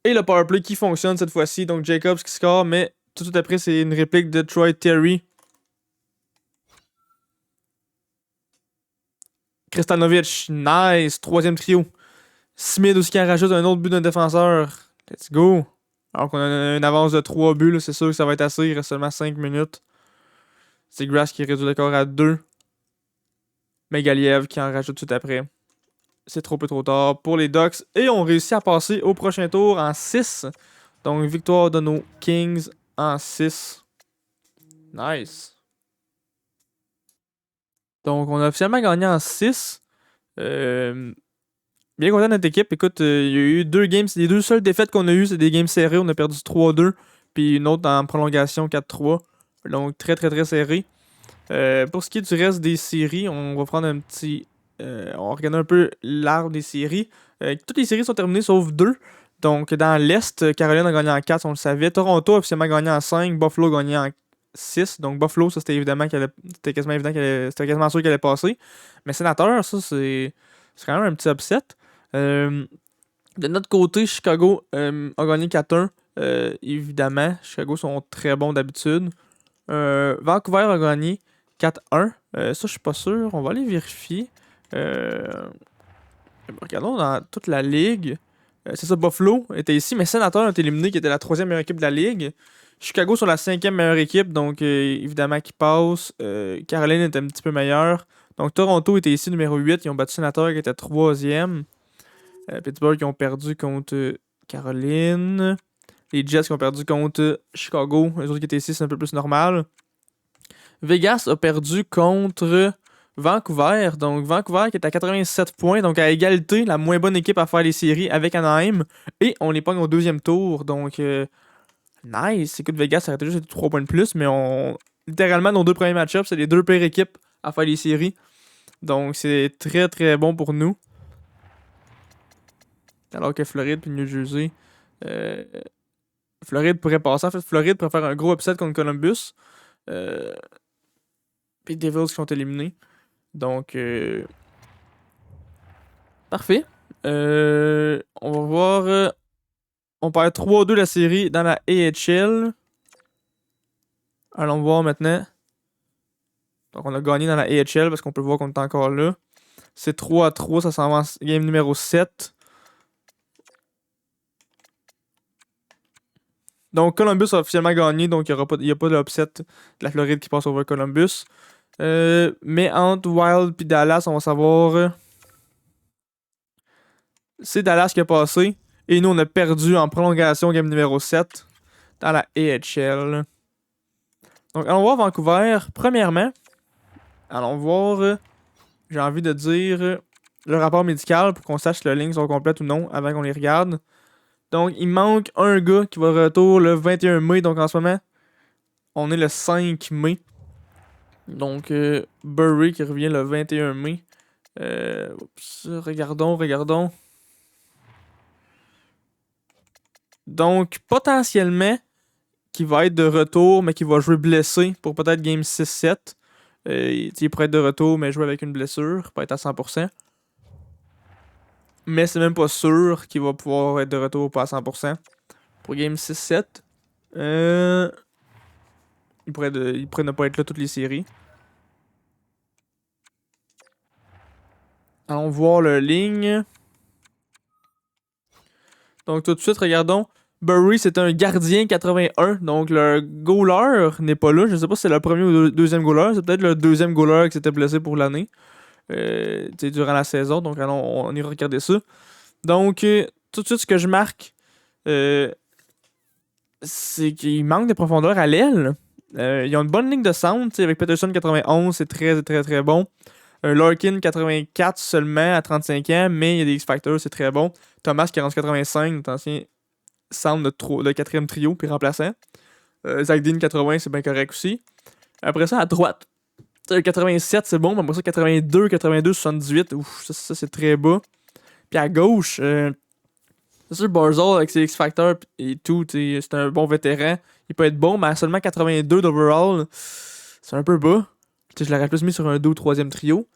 Et le powerplay qui fonctionne cette fois-ci. Donc Jacobs qui score, mais tout de suite après, c'est une réplique de Troy Terry. Kristanovic, nice, 3e trio. Smith aussi qui en rajoute un autre but d'un défenseur. Let's go. Alors qu'on a une avance de 3 buts, c'est sûr que ça va être assez. Il reste seulement 5 minutes. C'est Grass qui réduit le score à 2. Megaliev qui en rajoute tout après. C'est trop peu trop tard pour les Ducks. Et on réussit à passer au prochain tour en 6. Donc victoire de nos Kings en 6. Nice. Donc on a officiellement gagné en 6. Bien content de notre équipe. Écoute, il y a eu 2 games. Les 2 seules défaites qu'on a eues, c'est des games serrés. On a perdu 3-2. Puis une autre en prolongation 4-3. Donc très très très serré. Pour ce qui est du reste des séries, on va prendre un petit. On va regarder un peu l'arbre des séries. Toutes les séries sont terminées sauf deux. Donc, dans l'Est, Caroline a gagné en 4, on le savait. Toronto a officiellement gagné en 5. Buffalo a gagné en 6. Donc, Buffalo, ça c'était évidemment c'était quasiment évident c'était quasiment sûr qu'elle allait passer. Mais Sénateur, ça c'est quand même un petit upset. Euh, de notre côté, Chicago a gagné 4-1. Évidemment, Chicago sont très bons d'habitude. Vancouver a gagné 4-1. Ça, je suis pas sûr. On va aller vérifier. Euh, Regardons dans toute la ligue. C'est ça, Buffalo était ici, mais Sénateur a été éliminé, qui était la troisième meilleure équipe de la ligue. Chicago sont la cinquième meilleure équipe, donc évidemment qui passe. Caroline était un petit peu meilleure. Donc Toronto était ici numéro 8. Ils ont battu Sénateur qui était troisième. Pittsburgh qui ont perdu contre Caroline. Les Jets qui ont perdu contre Chicago. Les autres qui étaient ici, c'est un peu plus normal. Vegas a perdu contre Vancouver. Donc Vancouver qui est à 87 points. Donc à égalité, la moins bonne équipe à faire les séries avec Anaheim. Et on les pogne au deuxième tour. Donc nice. Écoute, Vegas, ça aurait été juste 3 points de plus. Mais littéralement, nos deux premiers match-ups, c'est les deux pires équipes à faire les séries. Donc c'est très très bon pour nous. Alors que Floride et New Jersey. euh, Floride pourrait passer. En fait, Floride pourrait faire un gros upset contre Columbus. Euh, Puis Devils qui sont éliminés. Donc, parfait. On va voir. On perd 3-2 la série dans la AHL. Allons voir maintenant. Donc, on a gagné dans la AHL parce qu'on peut voir qu'on est encore là. C'est 3-3, ça s'en va en game numéro 7. Donc, Columbus a officiellement gagné, donc il n'y a pas d'upset de la Floride qui passe over Columbus. Mais entre Wild et Dallas, on va savoir. C'est Dallas qui a passé. Et nous, on a perdu en prolongation game numéro 7 dans la AHL. Donc, allons voir Vancouver. Premièrement, allons voir, j'ai envie de dire, le rapport médical pour qu'on sache si les lignes sont complètes ou non avant qu'on les regarde. Donc, il manque un gars qui va retour le 21 mai. Donc, en ce moment, on est le 5 mai. Donc, Burry qui revient le 21 mai. Regardons. Donc, potentiellement, qui va être de retour, mais qui va jouer blessé pour peut-être game 6-7. Il pourrait être de retour, mais jouer avec une blessure, pas être à 100%. Mais c'est même pas sûr qu'il va pouvoir être de retour pas à 100%. Pour game 6-7, il pourrait ne pas être là toutes les séries. Allons voir le ligne. Donc tout de suite, regardons. Burry, c'est un gardien 81. Donc le goaler n'est pas là. Je sais pas si c'est le premier ou le deuxième goaler. C'est peut-être le deuxième goaler qui s'était blessé pour l'année. Durant la saison. Donc allons, on ira regarder ça. Donc tout de suite, ce que je marque, c'est qu'il manque de profondeur à l'aile. Ils ont une bonne ligne de centre. Avec Peterson 91, c'est très très très bon. Larkin 84 seulement à 35 ans, mais il y a des X-Factors, c'est très bon. Thomas qui est rendu 85, notre ancien centre de quatrième trio, puis remplaçant. Zach Dean 80, c'est bien correct aussi. Après ça, à droite, 87, c'est bon, mais après ça, 82, 78, ouf, ça c'est très bas. Puis à gauche, c'est sûr, Barzal avec ses X-Factors et tout, c'est un bon vétéran. Il peut être bon, mais à seulement 82 d'overall, c'est un peu bas. Je l'aurais plus mis sur un 2 ou 3e trio.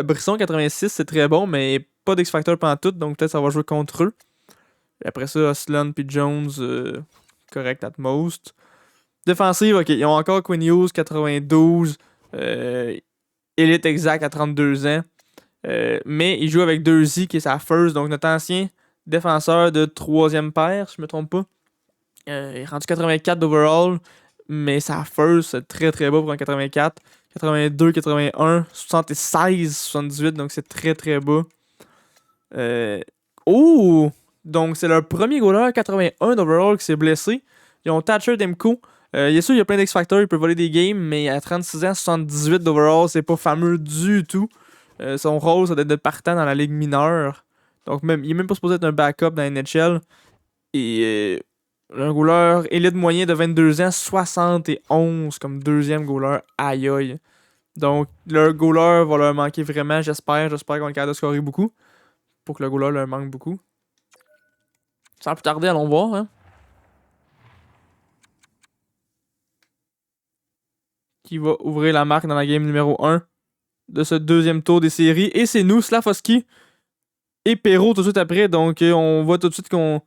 Brisson 86, c'est très bon, mais pas d'X-Factor pendant tout, donc peut-être ça va jouer contre eux. Et après ça, Osland puis Jones, correct at most. Défensive, ok, ils ont encore Quinn Hughes 92, Elite exact à 32 ans. Mais il joue avec 2Z qui est sa first, donc notre ancien défenseur de 3e paire, si je me trompe pas. Il est rendu 84 d'overall, mais sa first, c'est très très bas pour un 84. 82, 81, 76, 78, donc c'est très très bas. Oh! Donc c'est leur premier goaler 81 d'overall qui s'est blessé. Ils ont Thatcher Demko. Il est sûr, il y a plein d'X-Factors, il peut voler des games, mais à 36 ans, 78 d'overall, c'est pas fameux du tout. Son rôle, ça doit être de partant dans la ligue mineure. Donc même, il est même pas supposé être un backup dans la NHL. Et un goaler élite moyen de 22 ans, 71 comme deuxième goaler. Aïe aïe. Donc, leur goaler va leur manquer vraiment, j'espère. J'espère qu'on est capable de scorer beaucoup. Pour que le goaler leur manque beaucoup. Sans plus tarder, allons voir. Hein. Qui va ouvrir la marque dans la game numéro 1 de ce deuxième tour des séries. Et c'est nous, Slafosky et Perrault tout de suite après. Donc, on voit tout de suite qu'on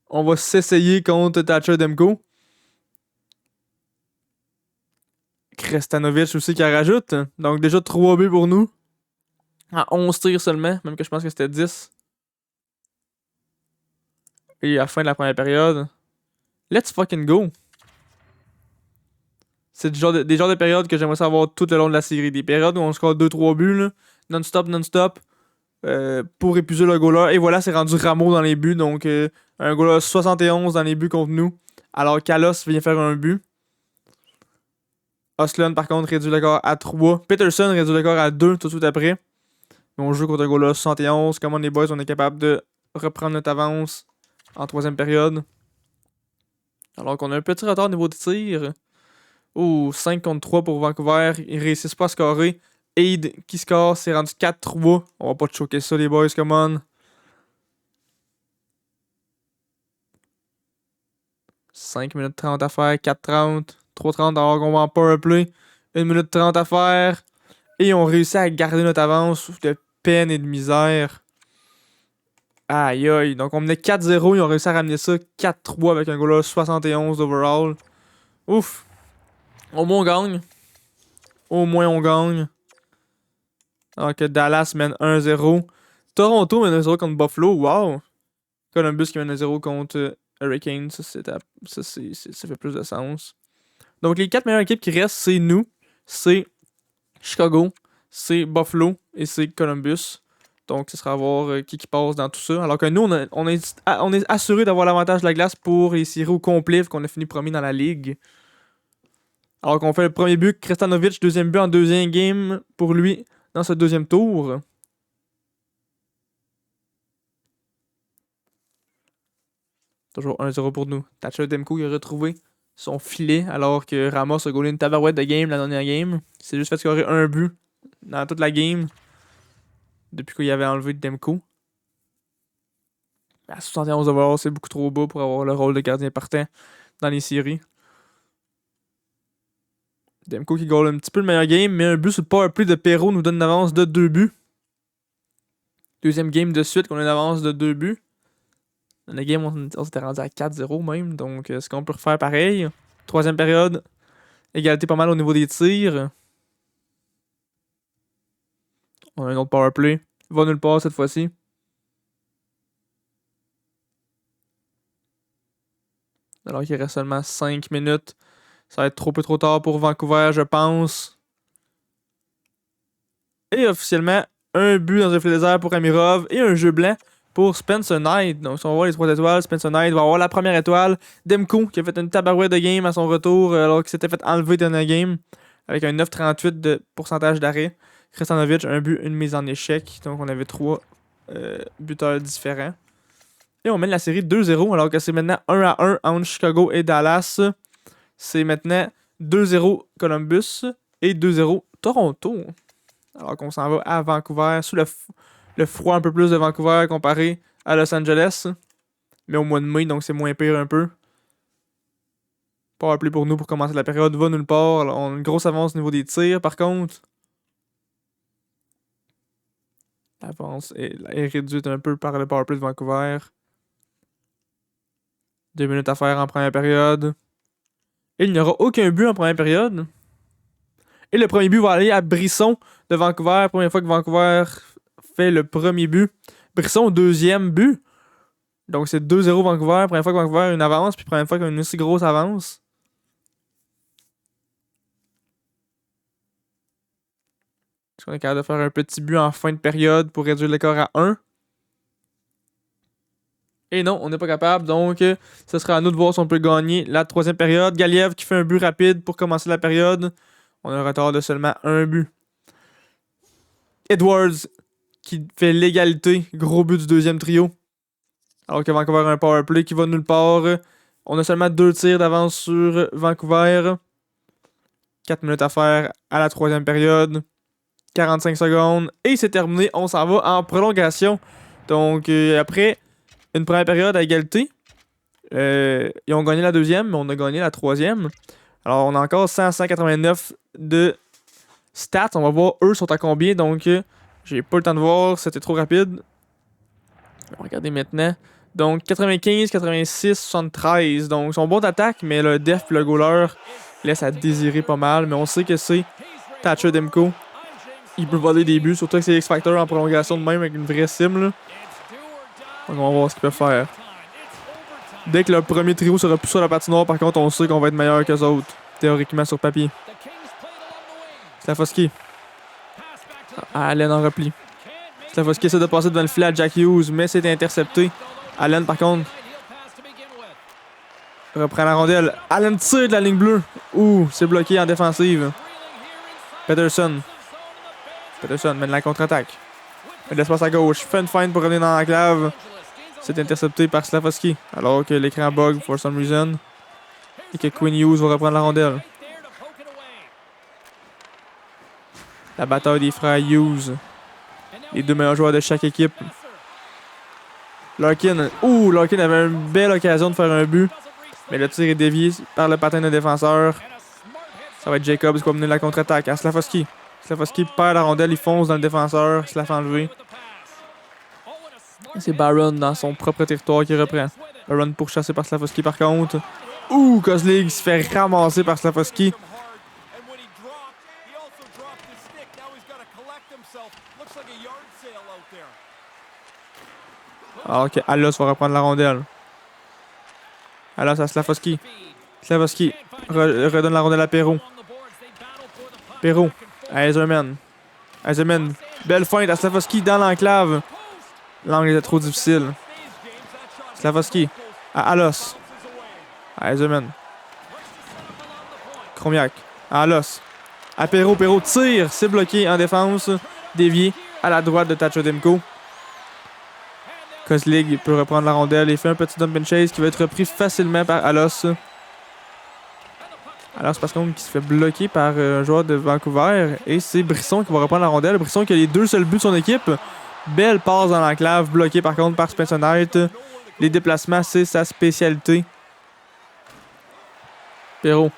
va s'essayer contre Thatcher Demko. Krestanovic aussi qui en rajoute. Donc, déjà 3 buts pour nous. À 11 tirs seulement, même que je pense que c'était 10. Et à la fin de la première période. Let's fucking go! C'est des genres de périodes que j'aimerais savoir tout le long de la série. Des périodes où on score 2-3 buts, là, non-stop, pour épuiser le goaler. Et voilà, c'est rendu Rameau dans les buts. Donc, un goaler 71 dans les buts contre nous. Alors, Kalos vient faire un but. Oslund, par contre, réduit le score à 3. Peterson réduit le score à 2 tout de suite après. On joue contre un goaler 71. Comment les boys, on est capable de reprendre notre avance en troisième période. Alors qu'on a un petit retard au niveau de tir. Oh, 5 contre 3 pour Vancouver. Ils réussissent pas à scorer. Aid qui score, c'est rendu 4-3. On va pas te choquer ça, les boys, come on. 5 minutes 30 à faire, 4-30, 3-30 alors qu'on va en power play. 1 minute 30 à faire. Et on réussit à garder notre avance de peine et de misère. Aïe aïe. Donc on menait 4-0, ils ont réussi à ramener ça 4-3 avec un goal 71 overall. Ouf. Au moins on gagne. Au moins on gagne. Alors que Dallas mène 1-0. Toronto mène 1-0 contre Buffalo. Wow. Columbus qui mène 1-0 contre Hurricanes. Ça fait plus de sens. Donc les 4 meilleures équipes qui restent, c'est nous. C'est Chicago. C'est Buffalo. Et c'est Columbus. Donc ce sera à voir qui passe dans tout ça. Alors que nous, on est assuré d'avoir l'avantage de la glace pour les séries au complet, qu'on a fini premier dans la ligue. Alors qu'on fait le premier but, Krestanovic, deuxième but en deuxième game pour lui dans ce deuxième tour. Toujours 1-0 pour nous. Thatcher Demko il a retrouvé son filet alors que Ramos a goalé une tabarouette de game la dernière game. Il s'est juste fait scorer un but dans toute la game depuis qu'il avait enlevé Demko. À 71 overall, c'est beaucoup trop bas pour avoir le rôle de gardien partant dans les séries. Demko qui goal un petit peu le meilleur game, mais un but sur le powerplay de Perrault nous donne une avance de 2 buts. Deuxième game de suite qu'on a une avance de 2 buts. Dans la game, on s'était rendu à 4-0 même, donc est-ce qu'on peut refaire pareil? Troisième période, égalité pas mal au niveau des tirs. On a un autre powerplay. Il va nulle part cette fois-ci. Alors qu'il reste seulement 5 minutes. Ça va être trop peu trop tard pour Vancouver, je pense. Et officiellement, un but dans un filet désert pour Amirov et un jeu blanc pour Spencer Knight. Donc, si on va voir les 3 étoiles, Spencer Knight va avoir la première étoile. Demko, qui a fait une tabarouette de game à son retour, alors qu'il s'était fait enlever dans la game, avec un 9,38 de pourcentage d'arrêt. Krestanovic, un but, une mise en échec. Donc, on avait 3 buteurs différents. Et on mène la série 2-0, alors que c'est maintenant 1-1 entre Chicago et Dallas. C'est maintenant 2-0 Columbus et 2-0 Toronto. Alors qu'on s'en va à Vancouver, sous le froid un peu plus de Vancouver comparé à Los Angeles. Mais au mois de mai, donc c'est moins pire un peu. Pas appelé pour nous pour commencer la période, va nulle part. Alors, on a une grosse avance au niveau des tirs par contre. L'avance est réduite un peu par le powerplay de Vancouver. 2 minutes à faire en première période. Et il n'y aura aucun but en première période. Et le premier but va aller à Brisson de Vancouver. Première fois que Vancouver fait le premier but. Brisson, deuxième but. Donc c'est 2-0 Vancouver. Première fois que Vancouver a une avance. Puis première fois qu'il a une aussi grosse avance. Est-ce qu'on est capable de faire un petit but en fin de période pour réduire l'écart à 1? Et non, on n'est pas capable. Donc ce sera à nous de voir si on peut gagner la troisième période. Galiev qui fait un but rapide pour commencer la période. On a un retard de seulement un but. Edwards qui fait l'égalité. Gros but du deuxième trio. Alors que Vancouver a un powerplay qui va nulle part. On a seulement 2 tirs d'avance sur Vancouver. 4 minutes à faire à la troisième période. 45 secondes. Et c'est terminé. On s'en va en prolongation. Donc, après une première période à égalité, ils ont gagné la deuxième, mais on a gagné la troisième. Alors, on a encore 189 de stats. On va voir, eux sont à combien. Donc, j'ai pas le temps de voir. C'était trop rapide. On va regarder maintenant. Donc, 95, 86, 73. Donc, ils sont bons d'attaque, mais le def et le goaler laissent à désirer pas mal. Mais on sait que c'est Thatcher Demko. Il peut voler des buts, surtout que c'est X-Factor en prolongation de même avec une vraie sim. Là. Donc, on va voir ce qu'il peut faire. Dès que le premier trio sera plus sur la patinoire, par contre, on sait qu'on va être meilleur qu'eux autres. Théoriquement sur papier. Slafosky. Allen en repli. Slafosky essaie de passer devant le filet à Jack Hughes, mais c'est intercepté. Allen, par contre, reprend la rondelle. Allen tire de la ligne bleue. Ouh, c'est bloqué en défensive. Peterson mène la contre-attaque. Il l'espace à gauche. Fait une feinte pour revenir dans l'enclave. C'est intercepté par Slafosky. Alors que l'écran bug for some reason. Et que Quinn Hughes va reprendre la rondelle. La bataille des frères Hughes. Les deux meilleurs joueurs de chaque équipe. Larkin. Ouh, Larkin avait une belle occasion de faire un but. Mais le tir est dévié par le patin de défenseur. Ça va être Jacobs qui va mener la contre-attaque à Slafosky. Slafosky perd la rondelle, il fonce dans le défenseur, il se la fait enlever. C'est Barron dans son propre territoire qui reprend. Barron pourchassé par Slafosky par contre. Ouh, Kozlig se fait ramasser par Slafosky. Alors que Alos va reprendre la rondelle. Alos à Slafosky. Slafosky redonne la rondelle à Perrault. Perrault à Eiserman. Eiserman, belle feinte à Slafosky dans l'enclave. L'angle était trop difficile. Slafosky à Alos. À Eiserman. Chromiak à Alos. À Perrault. Perrault tire. C'est bloqué en défense. Dévié à la droite de Thatcher Demko. Kozlig peut reprendre la rondelle et fait un petit dump and chase qui va être repris facilement par Alos. Alos par contre qui se fait bloquer par un joueur de Vancouver. Et c'est Brisson qui va reprendre la rondelle. Brisson qui a les deux seuls buts de son équipe. Belle passe dans l'enclave, bloqué par contre par Spencer Knight. Les déplacements, c'est sa spécialité. Perrault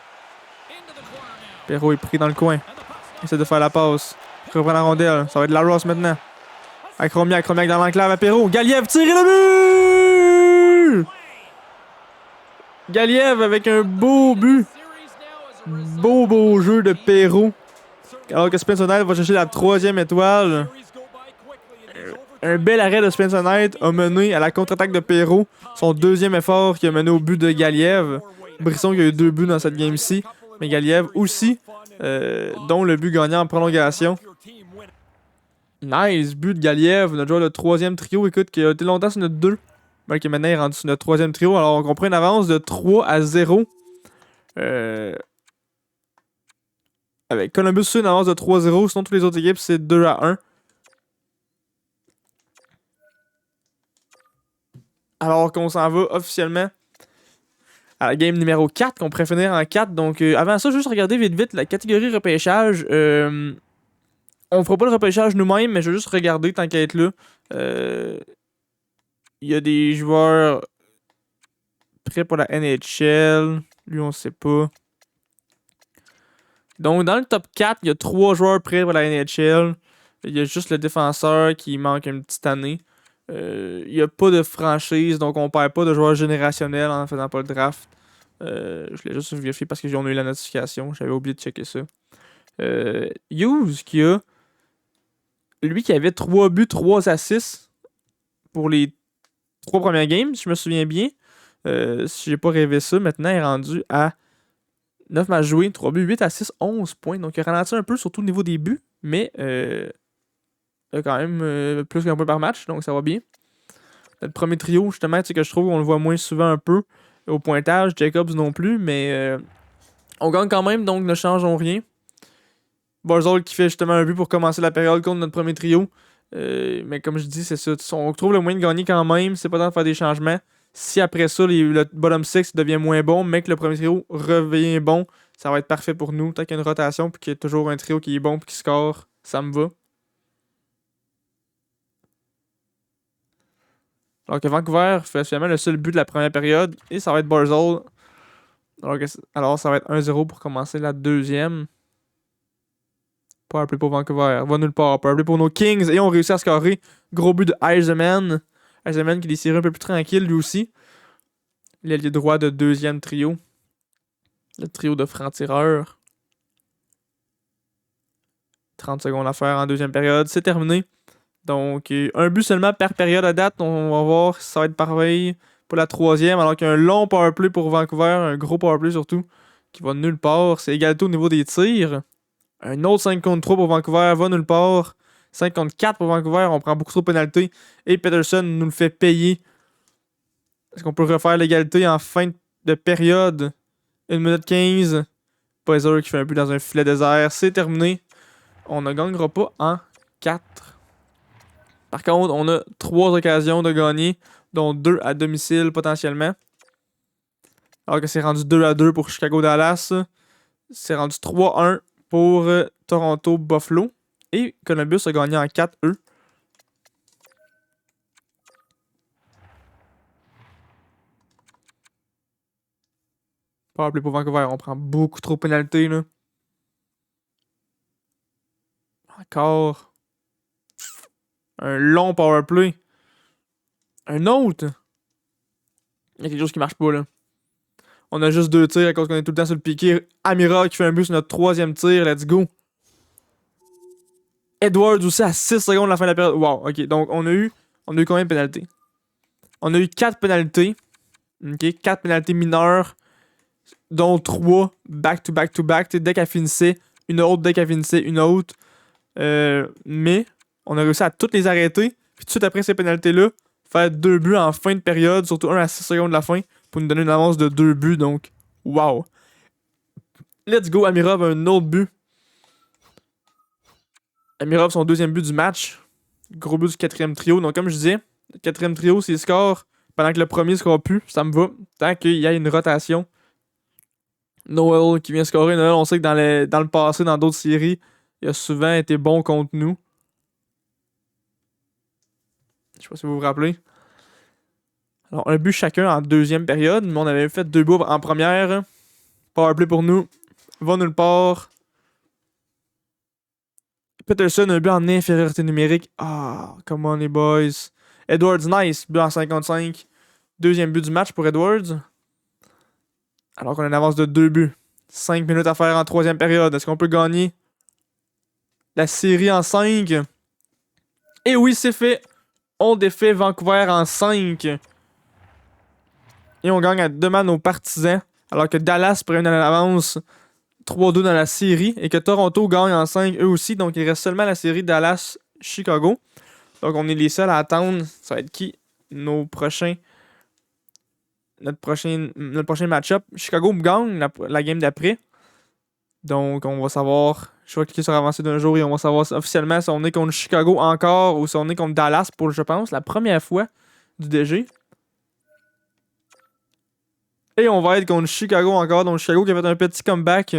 est pris dans le coin. Il essaie de faire la passe. Il reprend la rondelle. Ça va être la Ross maintenant. Avec Chromiak dans l'enclave à Perrault. Galiev tire le but! Galiev avec un beau but. Beau jeu de Perrault. Alors que Spencer Knight va chercher la troisième étoile. Un bel arrêt de Spencer Knight a mené à la contre-attaque de Perrault. Son deuxième effort qui a mené au but de Galiev. Brisson qui a eu 2 buts dans cette game-ci. Mais Galiev aussi, dont le but gagnant en prolongation. Nice, but de Galiev, notre joueur de troisième trio, écoute, qui a été longtemps sur notre 2. Mais qui maintenant est rendu sur notre troisième trio. Alors on comprend une avance de 3-0. Avec Columbus sur une avance de 3-0. Sinon, toutes les autres équipes, c'est 2-1. Alors qu'on s'en va officiellement à la game numéro 4, qu'on pourrait finir en 4. Donc, avant ça, juste regarder vite la catégorie repêchage. On fera pas le repêchage nous-mêmes, mais je vais juste regarder tant qu'à être là. Il y a des joueurs prêts pour la NHL. Lui, on sait pas. Donc, dans le top 4, il y a 3 joueurs prêts pour la NHL. Il y a juste le défenseur qui manque une petite année. Il n'y a pas de franchise, donc on perd pas de joueurs générationnels en faisant pas le draft. Je l'ai juste vérifié parce que j'en ai eu la notification. J'avais oublié de checker ça. Hughes qui a... Lui qui avait 3 buts, 3 assists pour les 3 premières games, si je me souviens bien. Si j'ai pas rêvé ça, maintenant il est rendu à 9 matchs joués, 3 buts, 8 assists, 11 points. Donc il a ralenti un peu, surtout au niveau des buts, mais il a quand même plus qu'un point par match, donc ça va bien. Notre premier trio, justement, c'est que je trouve qu'on le voit moins souvent un peu au pointage. Jacobs non plus, mais on gagne quand même, donc ne changeons rien. Barzal qui fait justement un but pour commencer la période contre notre premier trio. Mais comme je dis, c'est ça. On trouve le moyen de gagner quand même. C'est pas temps de faire des changements. Si après ça, le bottom 6 devient moins bon, mais que le premier trio revient bon, ça va être parfait pour nous. Tant qu'il y a une rotation puis qu'il y a toujours un trio qui est bon puis qui score, ça me va. Alors que Vancouver fait finalement le seul but de la première période et ça va être Barzal. Alors ça va être 1-0 pour commencer la deuxième. Powerplay pour Vancouver. Va nulle part. Powerplay pour nos Kings. Et on réussit à scorer. Gros but de Eisenman. Eisenman qui décirait un peu plus tranquille lui aussi. L'ailier droit de deuxième trio. Le trio de francs-tireurs. 30 secondes à faire en deuxième période. C'est terminé. Donc, un but seulement par période à date. On va voir si ça va être pareil pour la troisième. Alors qu'il y a un long powerplay pour Vancouver. Un gros powerplay surtout. Qui va nulle part. C'est égalité au niveau des tirs. Un autre 5 contre 3 pour Vancouver. Va nulle part. 5 contre 4 pour Vancouver. On prend beaucoup trop de pénalités. Et Peterson nous le fait payer. Est-ce qu'on peut refaire l'égalité en fin de période? 1 minute 15. Poiser qui fait un but dans un filet désert. C'est terminé. On ne gagnera pas en 4. Par contre, on a 3 occasions de gagner, dont 2 à domicile potentiellement. Alors que c'est rendu 2-2 pour Chicago-Dallas. C'est rendu 3-1 pour Toronto-Buffalo. Et Columbus a gagné en 4, eux. Powerplay pour Vancouver, on prend beaucoup trop de pénalités, là. Encore. Un long powerplay. Un autre. Il y a quelque chose qui marche pas, là. On a juste 2 tirs à cause qu'on est tout le temps sur le piqué. Amira qui fait un but sur notre 3e tir. Let's go. Edwards aussi à 6 secondes de la fin de la période. Wow, ok. Donc, on a eu combien de pénalités? On a eu 4 pénalités. Ok, 4 pénalités mineures. Dont 3 back-to-back-to-back. Dès qu'elle finissait, une autre. Dès qu'elle finissait, une autre. Mais, on a réussi à toutes les arrêter. Puis tout de suite après ces pénalités-là, faire 2 buts en fin de période. Surtout 1 à 6 secondes de la fin. Pour nous donner une avance de 2 buts. Donc, wow. Let's go. Amirov a un autre but. Amirov, son 2e but du match. Gros but du 4e trio. Donc, comme je disais, le 4e trio, c'est score pendant que le premier ne score plus. Ça me va. Tant qu'il y a une rotation. Noel qui vient scorer. Noel, on sait que dans le passé, dans d'autres séries, il a souvent été bon contre nous. Je sais pas si vous vous rappelez. Alors, un but chacun en 2e période. Mais on avait fait 2 buts en première. Powerplay pour nous. Va nulle part. Peterson, un but en infériorité numérique. Ah, come on les boys. Edwards, nice. But en 55. 2e but du match pour Edwards. Alors qu'on a une avance de 2 buts. 5 minutes à faire en 3e période. Est-ce qu'on peut gagner la série en 5? Et oui, c'est fait. On défait Vancouver en 5. Et on gagne à 2 man aux partisans. Alors que Dallas prend une avance 3-2 dans la série. Et que Toronto gagne en 5 eux aussi. Donc il reste seulement la série Dallas-Chicago. Donc on est les seuls à attendre. Ça va être qui? Notre prochain match-up. Chicago gagne la game d'après. Donc on va savoir. Je vais cliquer sur avancer d'un jour et on va savoir officiellement si on est contre Chicago encore ou si on est contre Dallas pour, je pense, la première fois du DG. Et on va être contre Chicago encore. Donc Chicago qui a fait un petit comeback.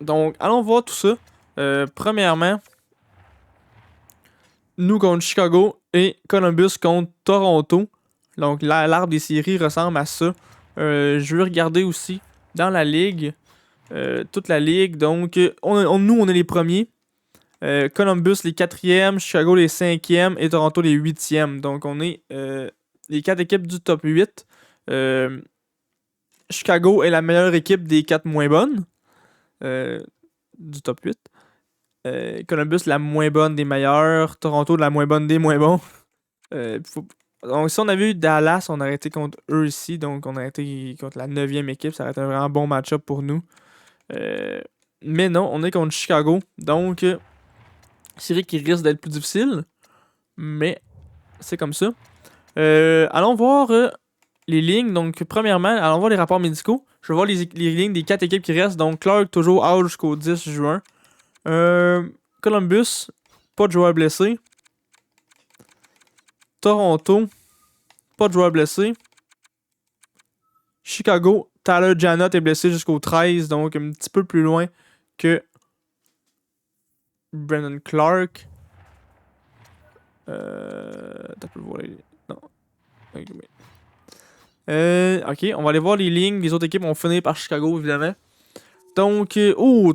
Donc allons voir tout ça. Premièrement, nous contre Chicago et Columbus contre Toronto. Donc l'arbre des séries ressemble à ça. Je veux regarder aussi dans la ligue. Toute la ligue. Donc nous on est les premiers. Columbus les 4e, Chicago les 5e et Toronto les 8e. Donc on est les 4 équipes du top 8. Chicago est la meilleure équipe des 4 moins bonnes du top 8. Columbus la moins bonne des meilleures. Toronto la moins bonne des moins bons. Donc si on avait eu Dallas, on aurait été contre eux ici. Donc on aurait été contre la 9e équipe. Ça aurait été un vraiment bon match-up pour nous. Mais non, on est contre Chicago. Donc série qui risque d'être plus difficile. Mais c'est comme ça. Allons voir les lignes. Donc premièrement, allons voir les rapports médicaux. Je vais voir les lignes des 4 équipes qui restent. Donc Clark toujours out jusqu'au 10 juin. Columbus, pas de joueurs blessés. Toronto, pas de joueurs blessés. Chicago, Tyler Janot est blessé jusqu'au 13, donc un petit peu plus loin que Brandon Clark. T'as pu voir les... Non. Ok, ok, on va aller voir les lignes. Les autres équipes ont fini par Chicago, évidemment. Donc,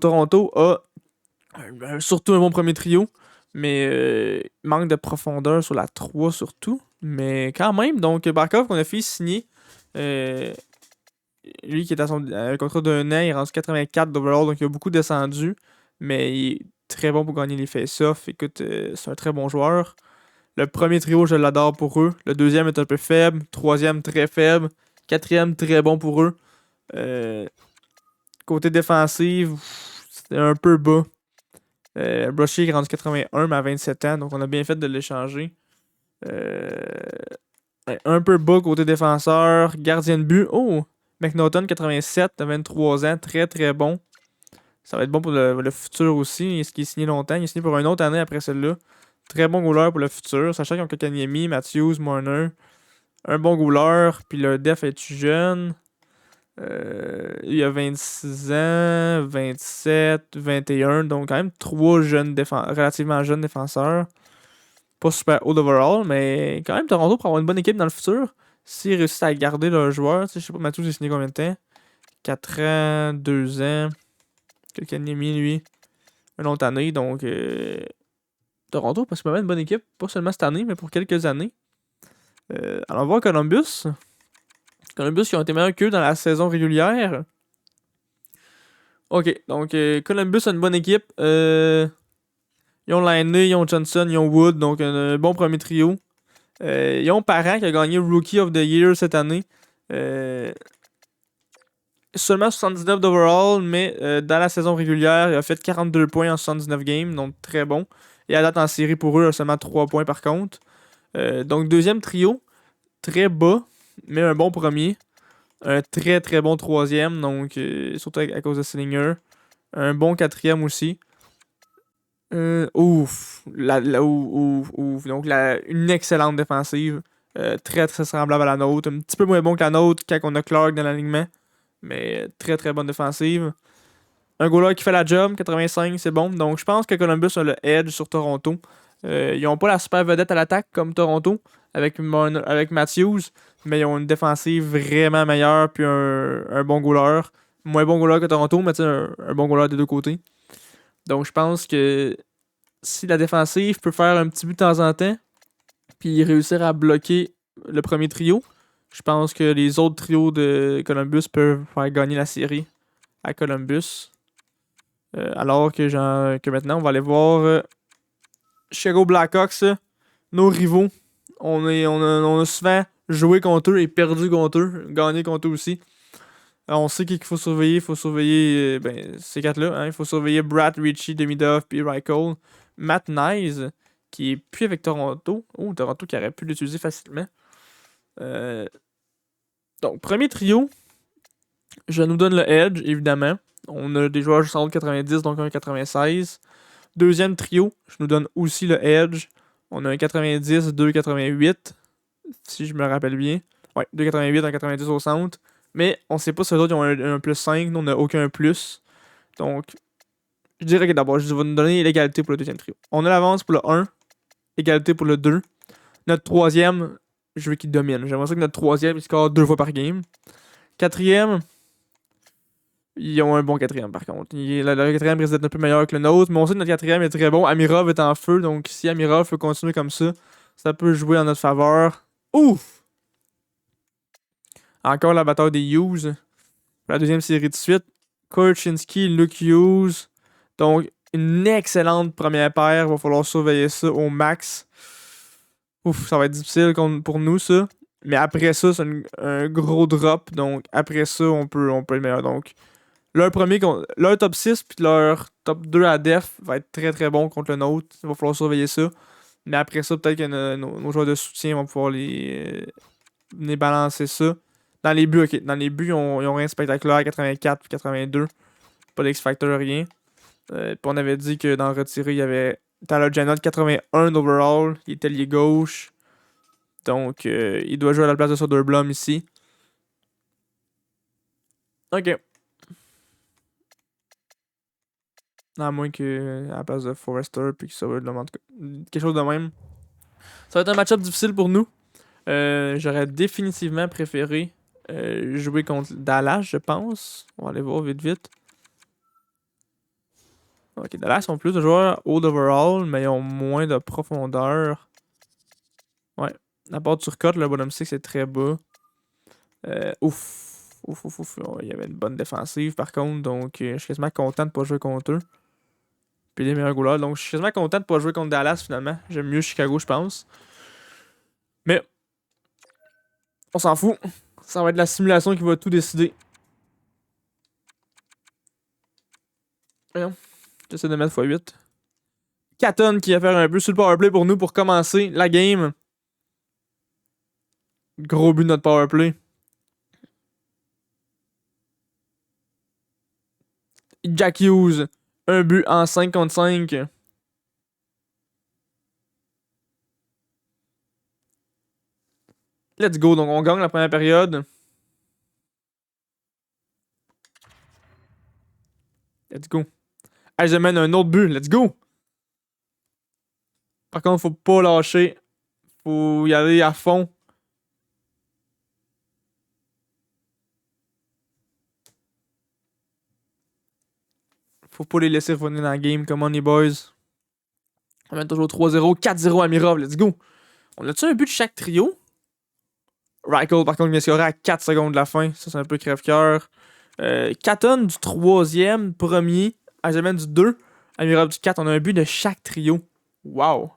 Toronto a surtout un bon premier trio. Mais manque de profondeur sur la 3 surtout. Mais quand même, donc Barkov qu'on a fait signer. Lui qui est à son contrat d'un an, il est rendu 84 d'overall, donc il a beaucoup descendu. Mais il est très bon pour gagner les face-offs. Écoute, c'est un très bon joueur. Le premier trio, je l'adore pour eux. Le deuxième est un peu faible. Troisième, très faible. Quatrième, très bon pour eux. Côté défensif, c'était un peu bas. Brushy est rendu 81, mais à 27 ans, donc on a bien fait de l'échanger. Un peu bas côté défenseur. Gardien de but. Oh! McNaughton, 87, de 23 ans. Très très bon. Ça va être bon pour le futur aussi. Est-ce qu'il est signé longtemps? Il est signé pour une autre année après celle-là. Très bon goaler pour le futur. Sachant qu'ils ont Kakaniemi, Matthews, Marner. Un bon goaler. Puis le def est jeune. Il a 26 ans, 27, 21. Donc quand même trois relativement jeunes défenseurs. Pas super haut overall, mais quand même Toronto pour avoir une bonne équipe dans le futur. S'ils réussissent à garder leurs joueurs, je sais pas, Matthews il a signé combien de temps? 4 ans, 2 ans. Kakaniemi, lui. Une autre année, donc Toronto, parce que c'est une bonne équipe, pas seulement cette année, mais pour quelques années. Allons voir Columbus. Columbus qui ont été meilleurs qu'eux dans la saison régulière. Ok, donc Columbus a une bonne équipe. Ils ont Liney, ils ont Johnson, ils ont Wood, donc un bon premier trio. Ils ont Parent qui a gagné Rookie of the Year cette année. Seulement 79 d'overall, mais dans la saison régulière, il a fait 42 points en 79 games, donc très bon. Et à date en série pour eux, il a seulement 3 points par contre. Donc deuxième trio, très bas, mais un bon premier. Un très très bon troisième, donc surtout à cause de Slinger. Un bon quatrième aussi. Ouf. Ouf. Donc une excellente défensive. Très très semblable à la nôtre. Un petit peu moins bon que la nôtre quand on a Clark dans l'alignement. Mais très très bonne défensive. Un goaler qui fait la job, 85, c'est bon. Donc je pense que Columbus a le edge sur Toronto. Ils n'ont pas la super vedette à l'attaque comme Toronto avec Matthews, mais ils ont une défensive vraiment meilleure puis un bon goaler. Moins bon goaler que Toronto, mais un bon goaler des deux côtés. Donc je pense que si la défensive peut faire un petit but de temps en temps, puis réussir à bloquer le premier trio, je pense que les autres trios de Columbus peuvent faire gagner la série à Columbus. Alors que maintenant, on va aller voir Chicago Blackhawks, nos rivaux. On a souvent joué contre eux et perdu contre eux, gagné contre eux aussi. Alors, on sait qu'il faut surveiller. Il faut surveiller ces quatre-là. Hein. Il faut surveiller Brad Ritchie, Demidov puis Reichel. Matt Nyes, qui est plus avec Toronto. Oh, Toronto qui aurait pu l'utiliser facilement. Donc, premier trio, je nous donne le edge, évidemment. On a des joueurs juste en haut de 90, donc un 96. Deuxième trio, je nous donne aussi le edge. On a un 90, 2,88, si je me rappelle bien. Ouais, 2,88, un 90 au centre. Mais on sait pas si les autres ont un plus 5, nous on n'a aucun plus. Donc, je dirais que d'abord, je vais nous donner l'égalité pour le deuxième trio. On a l'avance pour le 1, égalité pour le 2. Notre troisième, je veux qu'il domine. J'aimerais ça que notre troisième, il score 2 fois par game. Quatrième, ils ont un bon quatrième par contre. Le quatrième risque d'être un peu meilleur que le nôtre, mais on sait que notre quatrième est très bon. Amirov est en feu, donc si Amirov peut continuer comme ça peut jouer en notre faveur. Ouf! Encore la bataille des Hughes. Pour la deuxième série de suite. Korchinski, Luke Hughes. Donc, une excellente première paire. Il va falloir surveiller ça au max. Ouf, ça va être difficile pour nous, ça. Mais après ça, c'est un gros drop. Donc, après ça, on peut être meilleur. Donc, leur top 6 puis leur top 2 à def va être très très bon contre le nôtre. Il va falloir surveiller ça. Mais après ça, peut-être que nos joueurs de soutien vont pouvoir les balancer ça. Dans les buts, ok. Dans les buts, ils ont rien de spectaculaire, 84 puis 82. Pas d'X-Factor, rien. Puis on avait dit que dans le retiré, il y avait Tyler Janot, 81 overall. Il était lié gauche. Donc, il doit jouer à la place de Soderblom ici. Ok. À moins que à la place de Forrester puis que ça va être quelque chose de même. Ça va être un match-up difficile pour nous. J'aurais définitivement préféré jouer contre Dallas, je pense. On va aller voir vite vite. Ok, Dallas ont plus de joueurs old overall, mais ils ont moins de profondeur. Ouais. À part Turcotte, le bonhomme 6 est très bas. Ouf. Ouf, ouf, ouf. Il y avait une bonne défensive par contre, donc je suis quasiment content de pas jouer contre eux. Puis les meilleurs goalers, donc je suis quasiment content de pas jouer contre Dallas finalement. J'aime mieux Chicago, je pense. Mais on s'en fout. Ça va être la simulation qui va tout décider. Voyons. J'essaie de mettre x8. Catton qui va faire un but sur le powerplay pour nous pour commencer la game. Gros but de notre powerplay. Jack Hughes, un but en 5 contre 5. Let's go, donc on gagne la première période. Let's go. Eisenman a un autre but, let's go. Par contre, faut pas lâcher. Faut y aller à fond. Faut pas les laisser revenir dans la game. Come on, les boys. On mène toujours 3-0. 4-0 à Mirov, let's go. On a-tu un but de chaque trio? Reichel, par contre, vient scorer à 4 secondes de la fin. Ça, c'est un peu crève-cœur. Catton du troisième, premier. Eisenman du 2. Amirov du 4. On a un but de chaque trio. Wow.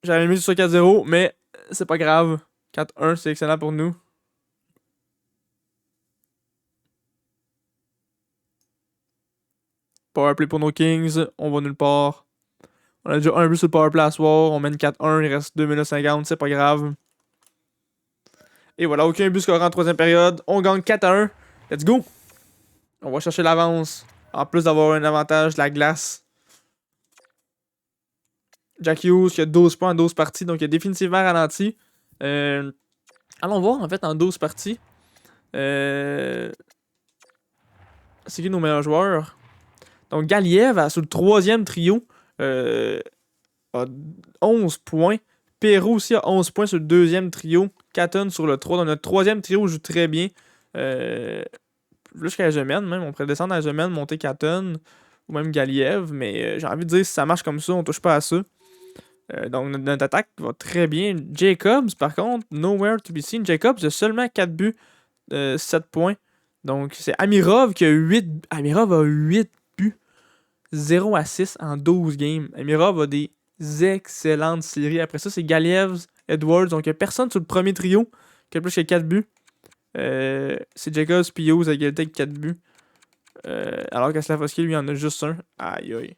J'avais mis sur 4-0, mais c'est pas grave. 4-1, c'est excellent pour nous. Powerplay pour nos Kings. On va nulle part. On a déjà un but sur le powerplay à soir. On mène 4-1. Il reste 2 minutes 50. C'est pas grave. Et voilà, aucun but scoré en troisième période. On gagne 4-1. Let's go. On va chercher l'avance. En plus d'avoir un avantage de la glace. Jack Hughes qui a 12 points en 12 parties. Donc il a définitivement ralenti. Allons voir en fait en 12 parties. C'est qui nos meilleurs joueurs? Donc Galiev, sur le troisième trio, a 11 points. Perrault aussi a 11 points sur le deuxième trio. Catton sur le 3. Donc notre troisième trio joue très bien. Jusqu'à Gemène, même. On pourrait descendre à Gemène, monter Catton ou même Galiev. Mais j'ai envie de dire, si ça marche comme ça, on touche pas à ça. Donc notre attaque va très bien. Jacobs, par contre, nowhere to be seen. Jacobs a seulement 4 buts, 7 points. Donc c'est Amirov qui a 8. Amirov a 8 buts. 0 à 6 en 12 games. Amirov a des excellentes séries. Après ça, c'est Galiev, Edwards. Donc il n'y a personne sur le premier trio qui a plus que 4 buts. C'est Jacobs Pios à égalité avec 4 buts. Alors que Slavovski, lui, en a juste un. Aïe aïe.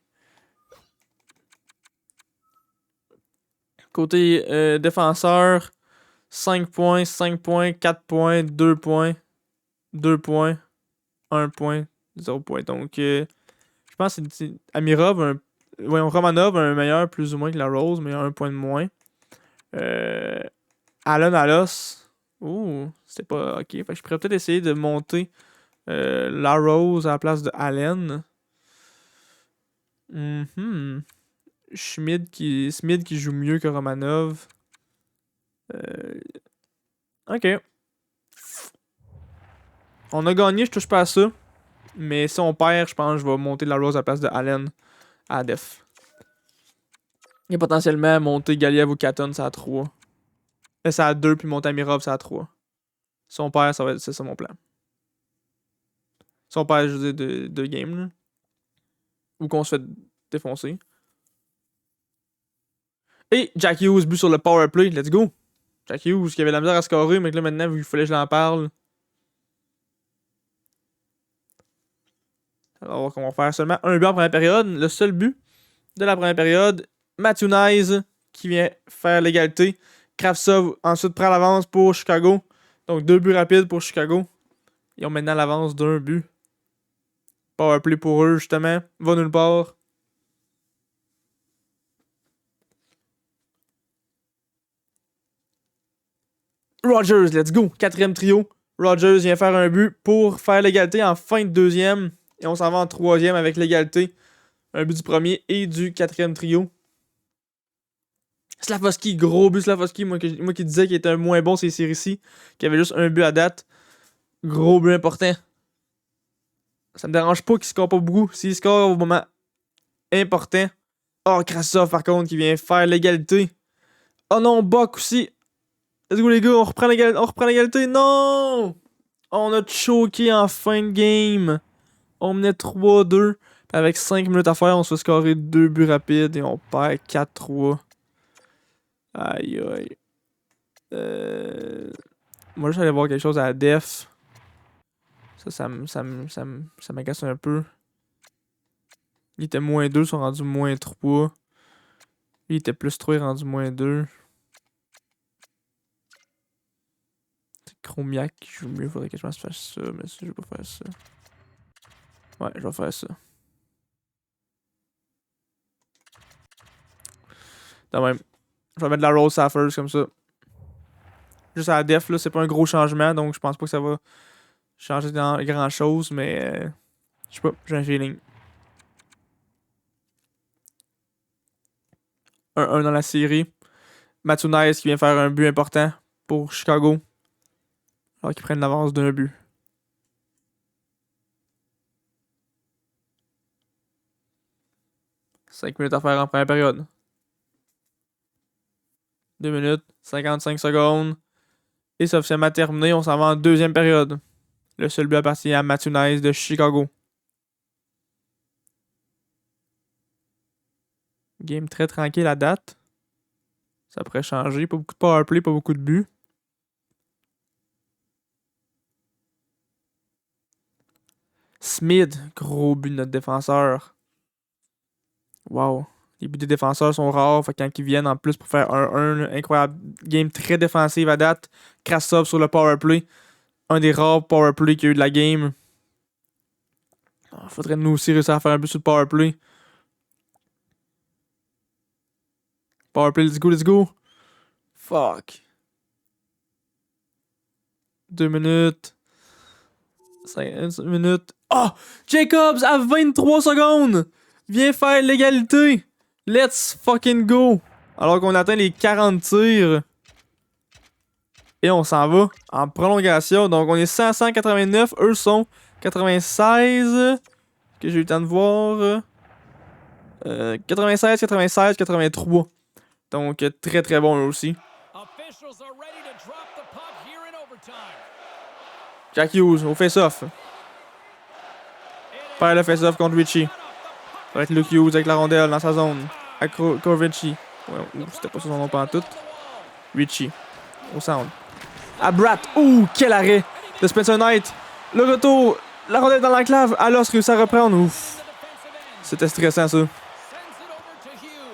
Côté défenseur, 5 points, 5 points, 4 points, 2 points, 2 points, 1 point, 0 point. Donc, je pense que c'est Amirov, Romanov a un meilleur plus ou moins que la Rose, mais il a 1 point de moins. Alan Alos, ouh, c'était pas ok. Fait que je pourrais peut-être essayer de monter la Rose à la place de Allen. Smith qui joue mieux que Romanov. Ok. On a gagné, je touche pas à ça. Mais si on perd, je pense que je vais monter la Rose à la place de Allen à def. Et potentiellement monter Galiev ou Catton, ça à 3. Ça à 2 puis monter Amirov, ça à 3. Si on perd, c'est ça mon plan. Si on perd, je veux dire, de game, là. Ou qu'on se fait défoncer. Et Jack Hughes, but sur le power play, let's go. Jack Hughes qui avait la misère à scorer, mais que là maintenant, il fallait que je l'en parle. Alors, on va voir qu'on va faire seulement un but en première période. Le seul but de la première période. Matthew Nyes qui vient faire l'égalité. Kravtsov ensuite prend l'avance pour Chicago. Donc 2 buts rapides pour Chicago. Ils ont maintenant l'avance d'un but. Powerplay pour eux justement. Va nulle part. Rogers, let's go. Quatrième trio. Rogers vient faire un but pour faire l'égalité en fin de deuxième. Et on s'en va en troisième avec l'égalité. Un but du premier et du quatrième trio. Slafkovský, gros but Slafkovský. Moi qui disais qu'il était moins bon ces séries-ci. Qu'il avait juste un but à date. Gros but important. Ça me dérange pas qu'il score pas beaucoup. S'il score au moment important. Oh, Krasov par contre qui vient faire l'égalité. Oh non, Buck aussi. Let's go les gars, on reprend l'égalité. Non! On a choqué en fin de game. On menait 3-2. Avec 5 minutes à faire, on se fait scorer 2 buts rapides et on perd 4-3. Aïe aïe. Moi, j'allais voir quelque chose à la def. Ça m'agace un peu. Il était moins 2, ils sont rendus moins 3. Il était plus 3, il est rendu moins 2. C'est Chromiac qui joue mieux, faudrait que je me fasse ça, mais si je vais pas faire ça. Ouais, je vais faire ça. De même. Je vais mettre de la Roll Saffers comme ça. Juste à la def, là, c'est pas un gros changement, donc je pense pas que ça va changer grand chose, mais je sais pas, j'ai un feeling. 1-1 dans la série. Matsunaïs qui vient faire un but important pour Chicago. Alors qu'ils prennent l'avance d'un but. « 5 minutes à faire en première période. 2 minutes, 55 secondes. Et c'est officiellement terminé. On s'en va en deuxième période. Le seul but appartient à Matsunaïs de Chicago. Game très tranquille à date. Ça pourrait changer. Pas beaucoup de powerplay, pas beaucoup de buts. Smith, gros but de notre défenseur. Wow. Les buts des défenseurs sont rares. Fait que quand ils viennent en plus pour faire 1-1, incroyable game très défensive à date. Krasov sur le powerplay. Un des rares powerplay qu'il y a eu de la game. Faudrait nous aussi réussir à faire un but sur le powerplay. Powerplay, let's go, let's go. Fuck. 2 minutes. 5 minutes. Oh! Jacobs à 23 secondes! Viens faire l'égalité! Let's fucking go! Alors qu'on atteint les 40 tirs. Et on s'en va en prolongation. Donc on est 189. Eux sont 96. Que j'ai eu le temps de voir. 96, 96, 83. Donc très très bon eux aussi. Jack Hughes au face-off. Perd le face-off contre Richie. Ça va être Luke Hughes avec la rondelle dans sa zone. À Kovici. Ouais, c'était pas son nom pas en tout. Richie. Au centre. À Bratt. Ouh, quel arrêt de Spencer Knight. Le retour. La rondelle dans l'enclave. Alos réussit à reprendre. Ouf. C'était stressant ça.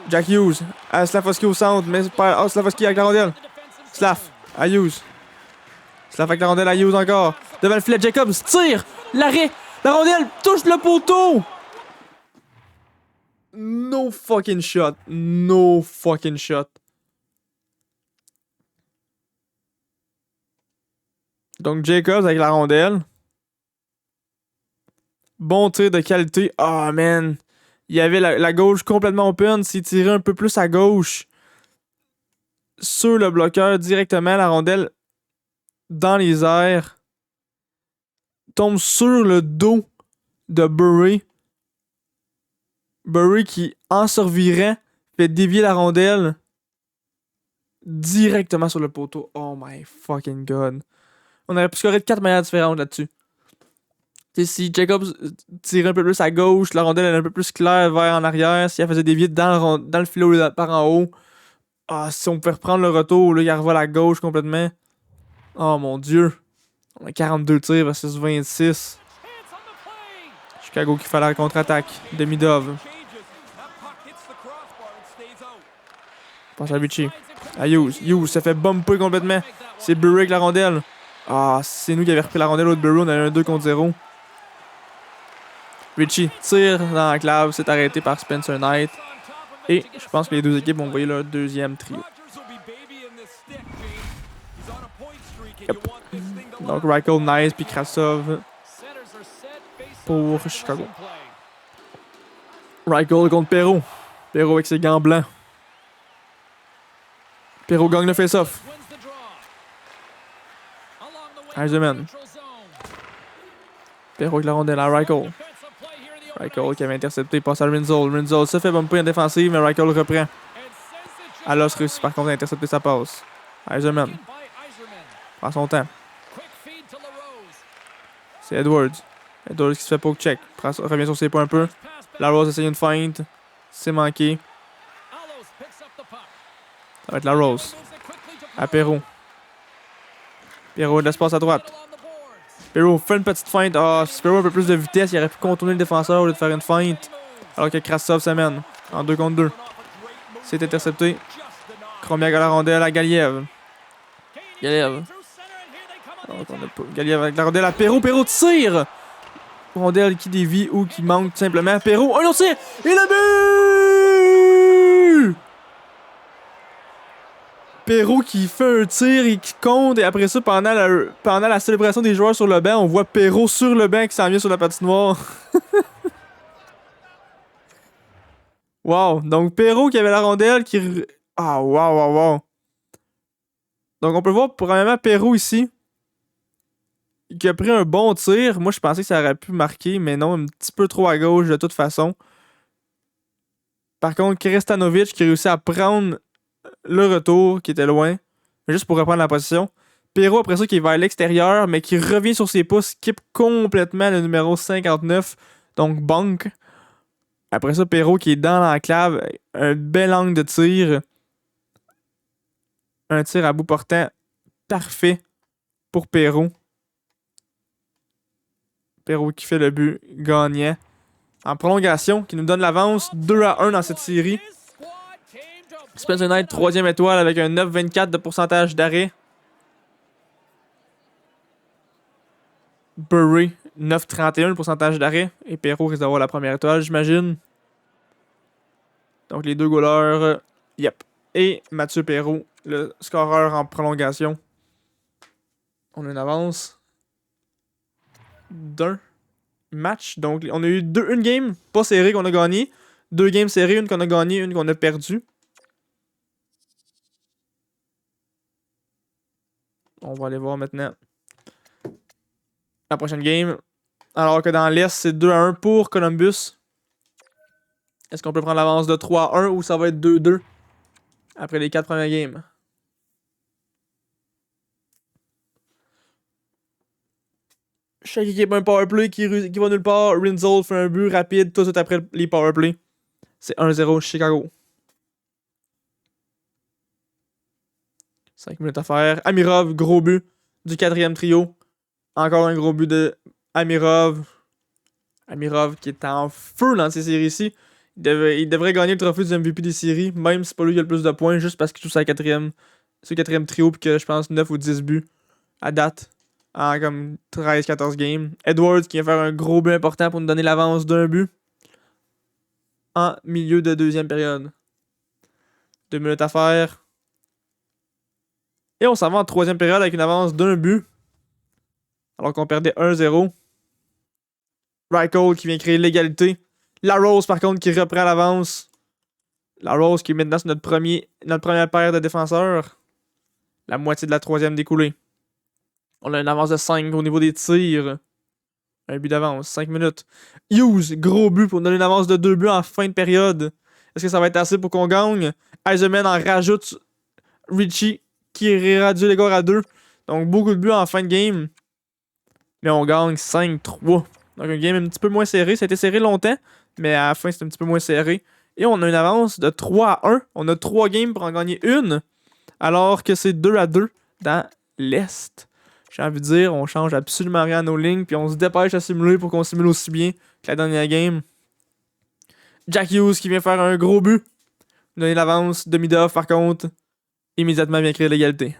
Jack Hughes. À Slafkovský au centre. Mais pas Slafkovský avec la rondelle. Slaf. À Hughes. Slaf avec la rondelle à Hughes encore. Devant le filet, Jacobs tire. L'arrêt. La rondelle touche le poteau. No fucking shot. No fucking shot. Donc Jacobs avec la rondelle. Bon tir de qualité. Ah, man. Il y avait la gauche complètement open. S'il tirait un peu plus à gauche sur le bloqueur directement, la rondelle dans les airs tombe sur le dos de Burry. Burry qui, en survirant, fait dévier la rondelle directement sur le poteau. Oh my fucking god. On aurait pu scorer de 4 manières différentes là-dessus. T'sais, si Jacobs tirait un peu plus à gauche, la rondelle est un peu plus claire vers en arrière, si elle faisait dévier dans le filet par en haut, si on pouvait reprendre le retour, là, il revole à gauche complètement. Oh mon dieu. On a 42 tirs versus 26. Chicago qui fait la contre-attaque. Demidov. Passe à Vichy. À Hughes. Hughes se fait bumper complètement. C'est Burry avec la rondelle. C'est nous qui avions repris la rondelle l'autre Burry. On a un 2 contre 0. Richie tire dans la clave. C'est arrêté par Spencer Knight. Et je pense que les deux équipes vont envoyer leur deuxième trio. Yep. Donc Reichel, nice, puis Krasov pour Chicago. Reichel contre Perreault. Perreault avec ses gants blancs. Perreault gagne le face-off. Eisenman. Perreault avec la rondelle à Reichel. Reichel qui avait intercepté, passe à Rinzel. Rinzel se fait bumper en défensive, mais Reichel reprend. Alos réussit par contre à intercepter sa passe. Eisenman. Prend son temps. C'est Edwards. Edwards qui se fait poke check. Revient sur ses points un peu. LaRose essaye une feinte. C'est manqué. Ça va être LaRose. À Perreault. Perreault de l'espace à droite. Perreault fait une petite feinte. Ah, si Perreault a un peu plus de vitesse, il aurait pu contourner le défenseur au lieu de faire une feinte. Alors que Krasov s'amène en 2 contre 2. C'est intercepté. Chromiak à la rondelle à Galiev. Galiev. Galiev avec la rondelle à Perreault. Perreault tire! Rondelle qui dévie ou qui manque tout simplement. Perreault, un autre tir! Et le but! Perreault qui fait un tir et qui compte. Et après ça, pendant la célébration des joueurs sur le banc, on voit Perreault sur le banc qui s'en vient sur la patinoire. Wow! Donc Perreault qui avait la rondelle qui... Ah, wow. Donc on peut voir probablement Perreault ici qui a pris un bon tir. Moi, je pensais que ça aurait pu marquer, mais non, un petit peu trop à gauche de toute façon. Par contre, Krestanovic qui réussit à prendre le retour, qui était loin, juste pour reprendre la position. Perreault, après ça, qui est vers l'extérieur, mais qui revient sur ses pouces, skip complètement le numéro 59, donc Bank. Après ça, Perreault qui est dans l'enclave, un bel angle de tir. Un tir à bout portant parfait pour Perreault. Perreault qui fait le but gagnant. En prolongation, qui nous donne l'avance 2-1 dans cette série. Spencer Knight, 3e étoile avec un 9,24 de pourcentage d'arrêt. Burry, 9,31 de pourcentage d'arrêt. Et Perreault risque d'avoir la première étoile, j'imagine. Donc les deux goalers, yep. Et Mathieu Perreault, le scoreur en prolongation. On a une avance d'un match. Donc on a eu une game pas serrée qu'on a gagné. 2 games serrées, une qu'on a gagnée, une qu'on a perdue. On va aller voir maintenant la prochaine game. Alors que dans l'Est, c'est 2-1 pour Columbus. Est-ce qu'on peut prendre l'avance de 3-1 ou ça va être 2-2 après les 4 premières games? Chaque équipe a un powerplay qui va nulle part. Rinzel fait un but rapide tout de suite après les powerplays. C'est 1-0 Chicago. 5 minutes à faire. Amirov, gros but du 4e trio. Encore un gros but de Amirov. Amirov qui est en feu dans ces séries-ci. Il devrait gagner le trophée du MVP des séries, même si c'est pas lui qui a le plus de points, juste parce qu'il joue sur le 4e trio puis que je pense 9 ou 10 buts à date. En comme 13-14 games. Edwards qui vient faire un gros but important pour nous donner l'avance d'un but. En milieu de 2e période. 2 minutes à faire. Et on s'en va en 3e période avec une avance d'un but. Alors qu'on perdait 1-0. Reichel qui vient créer l'égalité. LaRose par contre qui reprend l'avance. LaRose qui est maintenant sur notre première paire de défenseurs. La moitié de la 3e découlée. On a une avance de 5 au niveau des tirs. Un but d'avance, 5 minutes. Hughes, gros but pour donner une avance de 2 buts en fin de période. Est-ce que ça va être assez pour qu'on gagne? Eisenman en rajoute Richie qui réduit l'écart à 2. Donc beaucoup de buts en fin de game. Mais on gagne 5-3. Donc un game un petit peu moins serré. Ça a été serré longtemps, mais à la fin c'était un petit peu moins serré. Et on a une avance de 3-1. On a 3 games pour en gagner une. Alors que c'est 2-2 dans l'Est. J'ai envie de dire, on change absolument rien à nos lignes, puis on se dépêche à simuler pour qu'on simule aussi bien que la dernière game. Jack Hughes qui vient faire un gros but. Donner l'avance. Demidov, par contre, immédiatement vient créer l'égalité.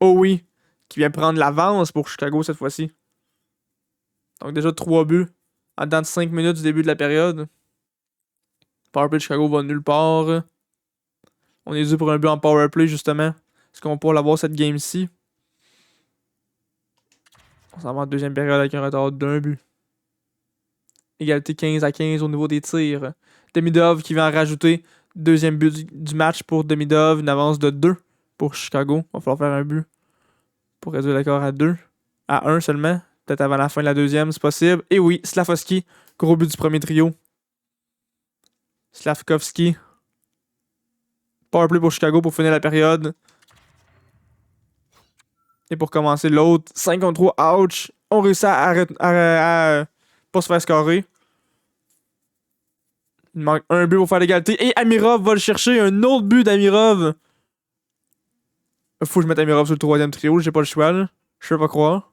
Oh oui, qui vient prendre l'avance pour Chicago cette fois-ci. Donc déjà 3 buts en dedans de 5 minutes du début de la période. Powerplay de Chicago va nulle part. On est dû pour un but en powerplay justement. Est-ce qu'on pourra l'avoir cette game-ci? On s'en va en deuxième période avec un retard d'un but. Égalité 15-15 au niveau des tirs. Demidov qui vient en rajouter. Deuxième but du match pour Demidov. Une avance de 2 pour Chicago. Il va falloir faire un but pour réduire l'accord à 2. À 1 seulement. Peut-être avant la fin de la deuxième, c'est possible. Et oui, Slafkovský. Gros but du premier trio. Slafkovský. Powerplay pour Chicago pour finir la période. Et pour commencer l'autre, 5 contre 3, ouch. On réussit à pas se faire scorer. Il manque un but pour faire l'égalité. Et Amirov va le chercher. Un autre but d'Amirov. Faut que je mette Amirov sur le troisième trio. J'ai pas le choix, là. Je peux pas croire.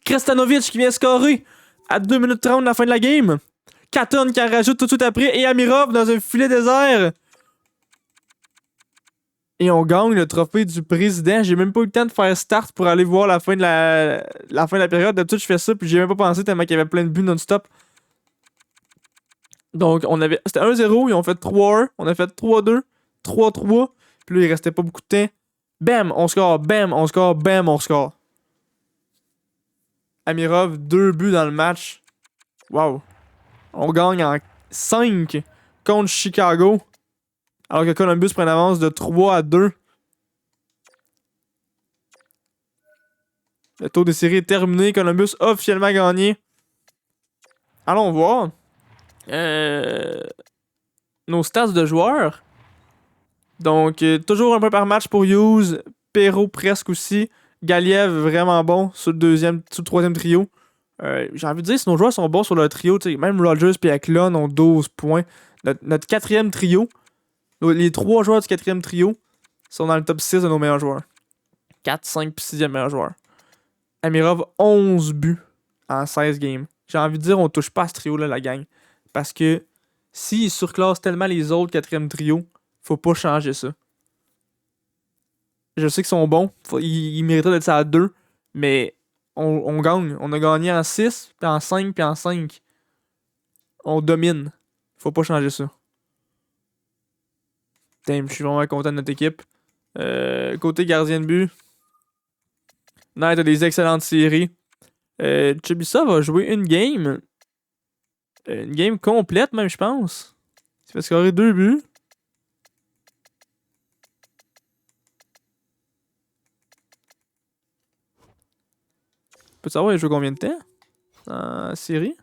Krestanovic qui vient scorer à 2 minutes 30 de la fin de la game. Katon qui en rajoute tout de suite après. Et Amirov dans un filet désert. Et on gagne le trophée du président. J'ai même pas eu le temps de faire start pour aller voir la fin de la période. D'habitude, je fais ça, puis j'ai même pas pensé tellement qu'il y avait plein de buts non-stop. Donc, c'était 1-0, ils ont fait 3-1, on a fait 3-2, 3-3, puis là, il restait pas beaucoup de temps. Bam, on score, bam, on score, bam, on score. Amirov, 2 buts dans le match. Wow. On gagne en 5 contre Chicago. Alors que Columbus prend une avance de 3-2. Le tour des séries est terminé. Columbus a officiellement gagné. Allons voir. Nos stats de joueurs. Donc, toujours un peu par match pour Hughes. Perrault presque aussi. Galiev vraiment bon sur le troisième trio. J'ai envie de dire, si nos joueurs sont bons sur le trio, même Rogers et Eklund ont 12 points. Notre quatrième trio. Les 3 joueurs du quatrième trio sont dans le top 6 de nos meilleurs joueurs. 4, 5 puis 6e meilleur joueur. Amirov, 11 buts en 16 games. J'ai envie de dire, on touche pas à ce trio-là, la gang. Parce que s'ils surclassent tellement les autres quatrième trio, faut pas changer ça. Je sais qu'ils sont bons. Ils mériteraient d'être ça à 2. Mais on gagne. On a gagné en 6, puis en 5, puis en 5. On domine. Faut pas changer ça. Damn, je suis vraiment content de notre équipe. Côté gardien de but, Knight a des excellentes séries. Chubisa va jouer une game. Une game complète, même, je pense. Il fait scorer 2 buts. Peux-tu savoir, il a joué combien de temps en série?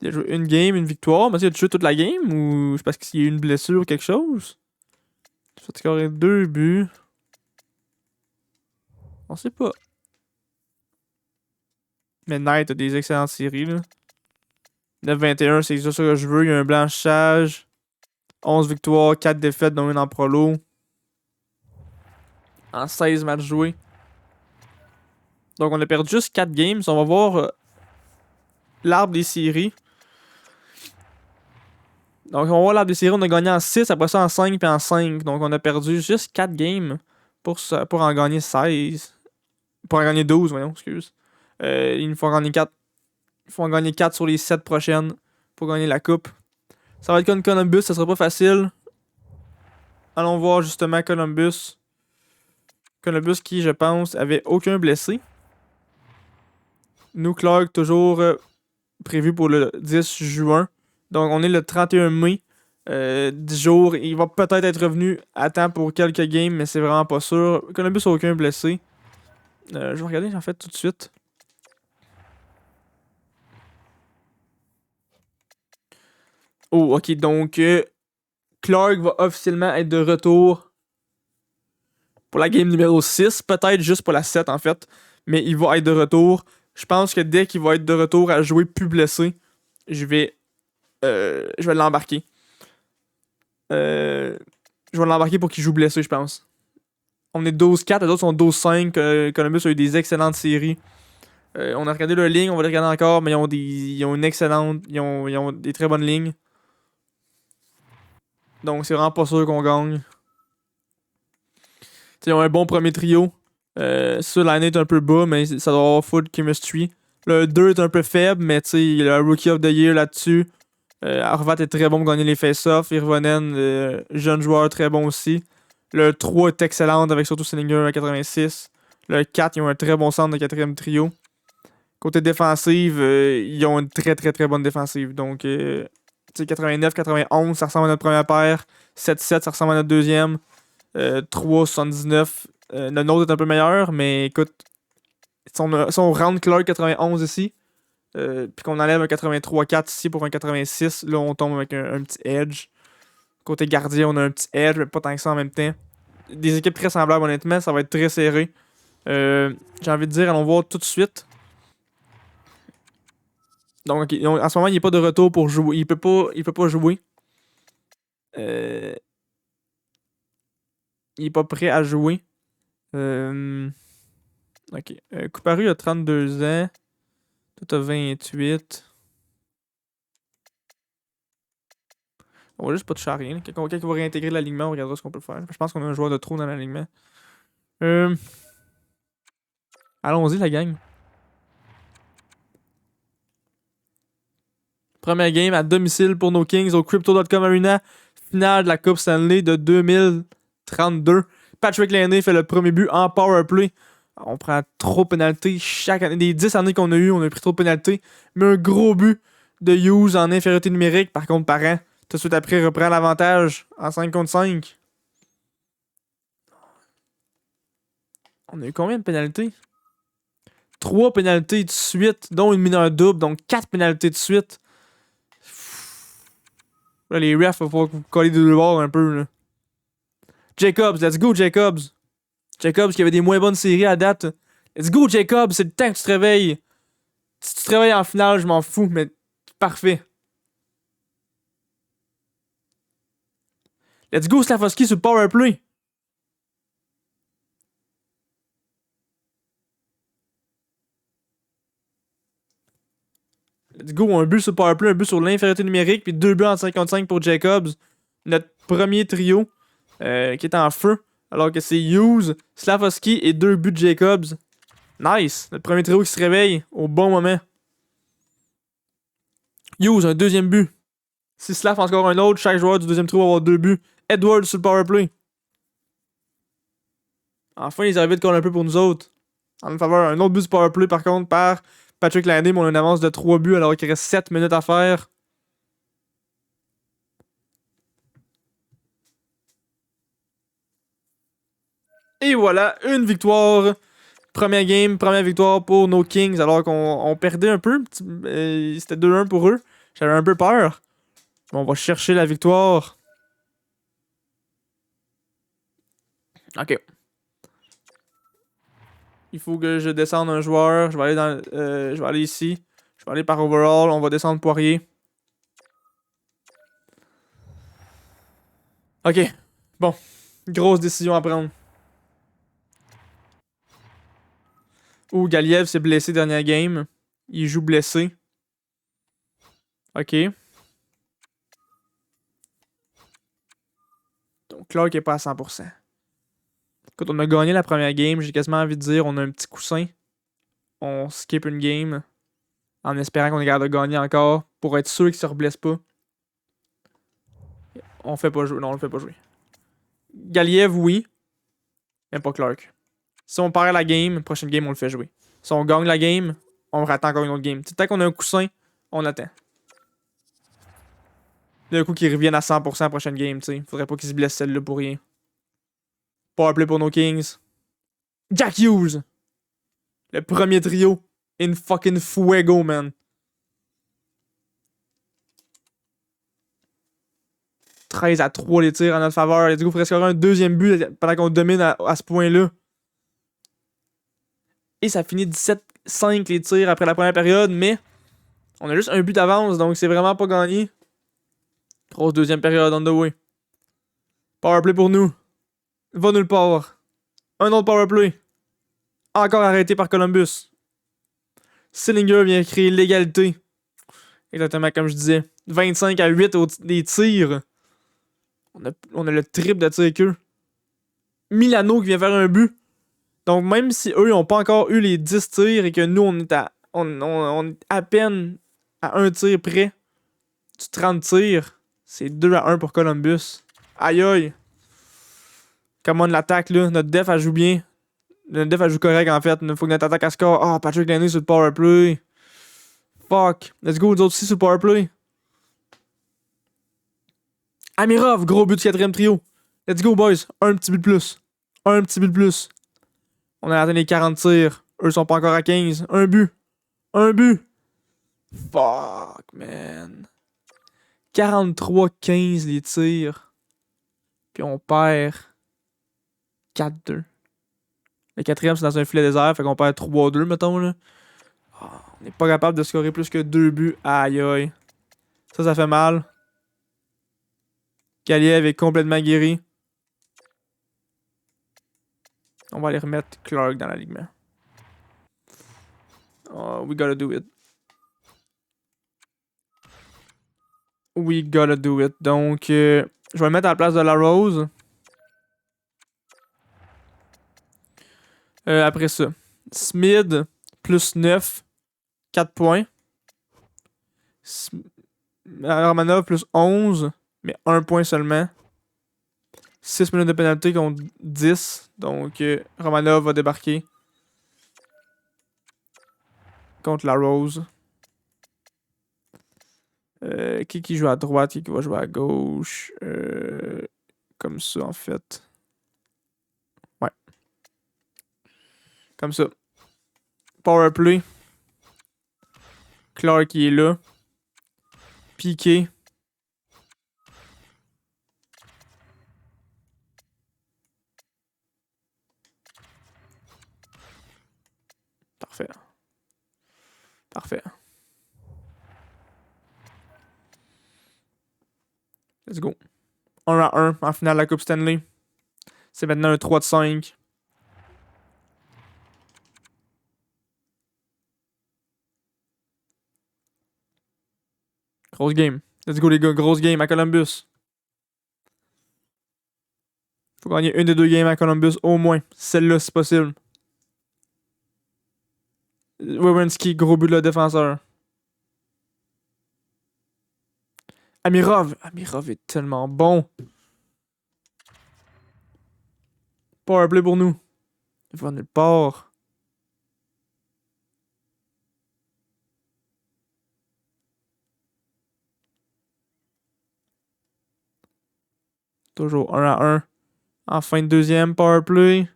Il a joué une game, une victoire. Mais il a joué toute la game ou c'est parce qu'il y a eu une blessure ou quelque chose? Il fait scorer 2 buts. On sait pas. Mais Knight a des excellentes séries, là. 9-21, c'est ça que je veux. Il y a un blanchissage. 11 victoires, 4 défaites, dont une en prolo. En 16 matchs joués. Donc on a perdu juste 4 games. On va voir l'arbre des séries. Donc on va voir l'arbre des séries. On a gagné en 6, après ça en 5 puis en 5. Donc on a perdu juste 4 games pour en gagner 16. Pour en gagner 12, voyons, excuse. Il nous faut en gagner 4. Il faut en gagner 4 sur les 7 prochaines pour gagner la coupe. Ça va être comme Columbus, ça sera pas facile. Allons voir justement Columbus. Columbus qui, je pense, avait aucun blessé. Nous, Clark, toujours prévu pour le 10 juin. Donc, on est le 31 mai. 10 jours. Il va peut-être être revenu à temps pour quelques games, mais c'est vraiment pas sûr. Columbus n'a aucun blessé. Je vais regarder en fait tout de suite. Oh, ok. Donc, Clark va officiellement être de retour pour la game numéro 6. Peut-être juste pour la 7 en fait. Mais il va être de retour. Je pense que dès qu'il va être de retour à jouer plus blessé, je vais l'embarquer. Je vais l'embarquer pour qu'il joue blessé, je pense. On est 12-4, les autres sont 12-5. Columbus a eu des excellentes séries. On a regardé leur ligne, on va les regarder encore, mais ils ont une excellente. Ils ont des très bonnes lignes. Donc c'est vraiment pas sûr qu'on gagne. T'sais, ils ont un bon premier trio. Ça, l'année est un peu bas, mais ça doit avoir full chemistry. Le 2 est un peu faible, mais il y a le Rookie of the Year là-dessus. Arvat est très bon pour gagner les face-offs. Irvonen, jeune joueur très bon aussi. Le 3 est excellent avec surtout Sillinger à 86. Le 4, ils ont un très bon centre de quatrième trio. Côté défensive, ils ont une très très très bonne défensive. Donc, tu sais, 89, 91, ça ressemble à notre première paire. 7-7, ça ressemble à notre deuxième. 3, 79, le nôtre est un peu meilleur, mais écoute, si on round Clark 91 ici, puis qu'on enlève un 83-4 ici pour un 86, là on tombe avec un petit edge. Côté gardien, on a un petit edge, mais pas tant que ça en même temps. Des équipes très semblables, honnêtement, ça va être très serré. J'ai envie de dire, allons voir tout de suite. Donc, en ce moment, il n'est pas de retour pour jouer. Il peut pas jouer. Il est pas prêt à jouer. Ok. Couparu a 32 ans. Toi, t'as 28. On va juste pas toucher à rien. Quand il va réintégrer l'alignement, on regardera ce qu'on peut faire. Je pense qu'on a un joueur de trop dans l'alignement. Allons-y, la gang. Première game à domicile pour nos Kings au Crypto.com Arena. Finale de la Coupe Stanley de 2032. Patrick Laine fait le premier but en powerplay. On prend trop de pénalités chaque année. Des 10 années qu'on a eu, on a pris trop de pénalités. Mais un gros but de Hughes en infériorité numérique. Par contre, Parent, tout de suite après, reprend l'avantage en 5 contre 5. On a eu combien de pénalités? 3 pénalités de suite, dont une mineure double, donc 4 pénalités de suite. Là, les refs, il va falloir vous coller de deux bords un peu. Là. Jacobs, let's go, Jacobs. Jacobs qui avait des moins bonnes séries à date. Let's go, Jacobs, c'est le temps que tu te réveilles. Si tu te réveilles en finale, je m'en fous, mais parfait. Let's go, Slafosky sur le powerplay. Let's go, un but sur le powerplay, un but sur l'infériorité numérique, puis 2 buts en 55 pour Jacobs. Notre premier trio qui est en feu. Alors que c'est Hughes, Slafosky et 2 buts de Jacobs. Nice! Notre premier trio qui se réveille au bon moment. Hughes, un deuxième but. Si Slav encore un autre, chaque joueur du deuxième trio va avoir 2 buts. Edwards sur le powerplay. Enfin, ils arrivent de coller un peu pour nous autres. En faveur, un autre but du powerplay par contre par Patrick Laine, mais on a une avance de 3 buts alors qu'il reste 7 minutes à faire. Et voilà, une victoire. Première game, première victoire pour nos Kings alors qu'on perdait un peu. C'était 2-1 pour eux. J'avais un peu peur. On va chercher la victoire. Ok. Il faut que je descende un joueur. Je vais aller je vais aller ici. Je vais aller par overall. On va descendre Poirier. Ok. Bon. Grosse décision à prendre. Ouh, Galiev s'est blessé dernière game. Il joue blessé. Ok. Donc Clark est pas à 100%. Quand on a gagné la première game, j'ai quasiment envie de dire on a un petit coussin. On skip une game. En espérant qu'on est capable de gagner encore. Pour être sûr qu'il se reblesse pas. On fait pas jouer. Non, on le fait pas jouer. Galiev, oui. Mais pas Clark. Si on perd la game, prochaine game, on le fait jouer. Si on gagne la game, on rattend encore une autre game. Tant qu'on a un coussin, on attend. D'un coup, qu'il revienne à 100% la prochaine game, tu sais. Faudrait pas qu'il se blesse celle-là pour rien. Powerplay pour nos Kings. Jack Hughes. Le premier trio. In fucking fuego, man. 13-3 les tirs en notre faveur. Let's go, il faudrait scorer un deuxième but pendant qu'on domine à ce point-là. Et ça finit 17-5 les tirs après la première période, mais on a juste un but d'avance, donc c'est vraiment pas gagné. Grosse deuxième période on the way. Powerplay pour nous. Va nulle part. Un autre powerplay. Encore arrêté par Columbus. Sillinger vient créer l'égalité. Exactement comme je disais. 25-8 des tirs. On a le triple de tirs qu'eux. Milano qui vient faire un but. Donc même si eux n'ont pas encore eu les 10 tirs et que nous on est on est à peine à un tir près du 30 tirs, c'est 2-1 pour Columbus. Aïe aïe. Come on l'attaque là, notre def elle joue bien. Le def, elle joue correct en fait. Il faut que notre attaque à score. Ah, Patrick Laine sur le powerplay. Fuck. Let's go, nous autres aussi sur le powerplay. Amirov, gros but du quatrième trio. Let's go, boys. Un petit but de plus. Un petit but de plus. On a atteint les 40 tirs. Eux sont pas encore à 15. Un but. Un but. Fuck, man. 43-15 les tirs. Puis on perd 4-2. Le quatrième, c'est dans un filet désert. Fait qu'on perd 3-2, mettons, là. Oh, on n'est pas capable de scorer plus que 2 buts. Aïe, aïe. Ça fait mal. Kaliev est complètement guéri. On va aller remettre Clark dans l'alignement. Oh, we gotta do it. We gotta do it. Donc, je vais le mettre à la place de la Rose. Après ça, Smith, plus 9, 4 points. Romanov, plus 11, mais 1 point seulement. 6 minutes de pénalité contre 10. Donc, Romanov va débarquer contre la Rose. Qui joue à droite, qui va jouer à gauche. Comme ça, en fait. Ouais. Comme ça. Powerplay. Clark qui est là. Piqué. Parfait. Parfait. Let's go. 1-1 en finale de la Coupe Stanley. C'est maintenant un 3-5. Grosse game. Let's go les gars, grosse game à Columbus. Faut gagner une des deux games à Columbus au moins. Celle-là, si possible. Werenski, gros but de le défenseur. Amirov. Amirov est tellement bon. Powerplay pour nous. Il va nulle part. Toujours 1-1. En fin de deuxième, powerplay.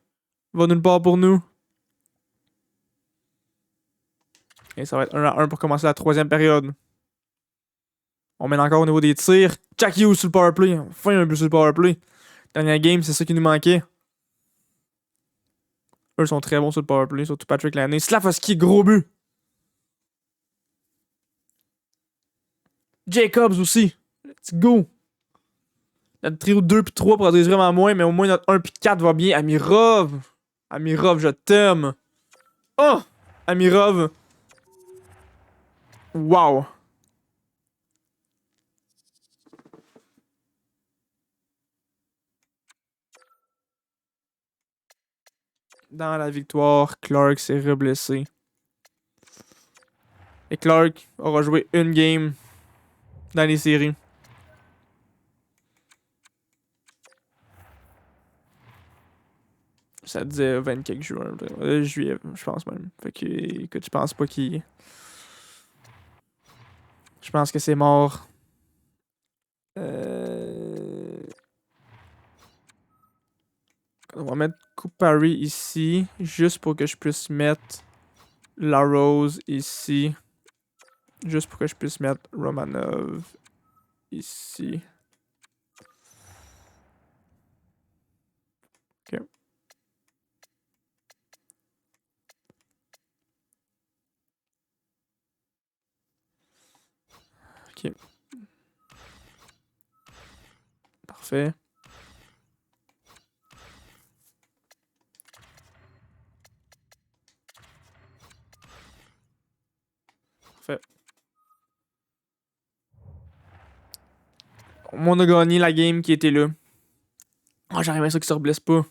Va nulle part pour nous. Et ça va être 1-1 pour commencer la troisième période. On mène encore au niveau des tirs. Jack Hughes sur le powerplay. Enfin un but sur le powerplay. Dernière game, c'est ça qui nous manquait. Eux sont très bons sur le powerplay, surtout Patrick Laine. Slafosky, gros but. Jacobs aussi. Let's go. Notre trio 2 puis 3 produisent vraiment moins, mais au moins notre 1 puis 4 va bien. Amirov. Amirov, je t'aime. Oh! Amirov. Wow. Dans la victoire, Clark s'est reblessé. Et Clark aura joué une game dans les séries. Ça disait 20 quelques jours. Juillet, je pense même. Fait que, écoute, je pense pas qu'il. Je pense que c'est mort. On va mettre Kupari ici, juste pour que je puisse mettre la Rose ici. Juste pour que je puisse mettre Romanov ici. Ok. Ok. Parfait. Parfait. On a gagné la game qui était là. Oh, j'aurais aimé ça qu'il se reblesse pas.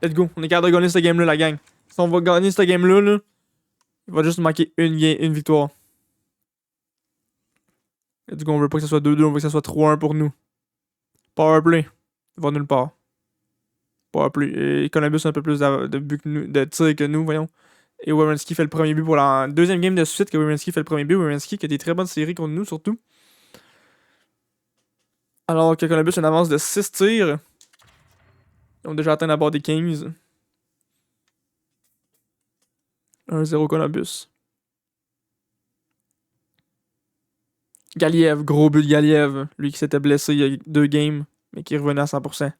Let's go. On est capable de gagner cette game-là, la gang. Si on va gagner cette game-là, là, il va juste nous manquer une victoire. Let's go. On veut pas que ça soit 2-2, on veut que ça soit 3-1 pour nous. Powerplay. Il va nulle part. Pas plus. Et Columbus a un peu plus de buts que nous, de tirs que nous, voyons. Et Werenski fait le premier but pour la deuxième game de suite que Werenski fait le premier but. Werenski qui a des très bonnes séries contre nous, surtout. Alors que Columbus a une avance de 6 tirs. Ils ont déjà atteint la barre des 15. 1-0 Columbus. Galiev, gros but de Galiev. Lui qui s'était blessé il y a 2 games, mais qui est revenu à 100%.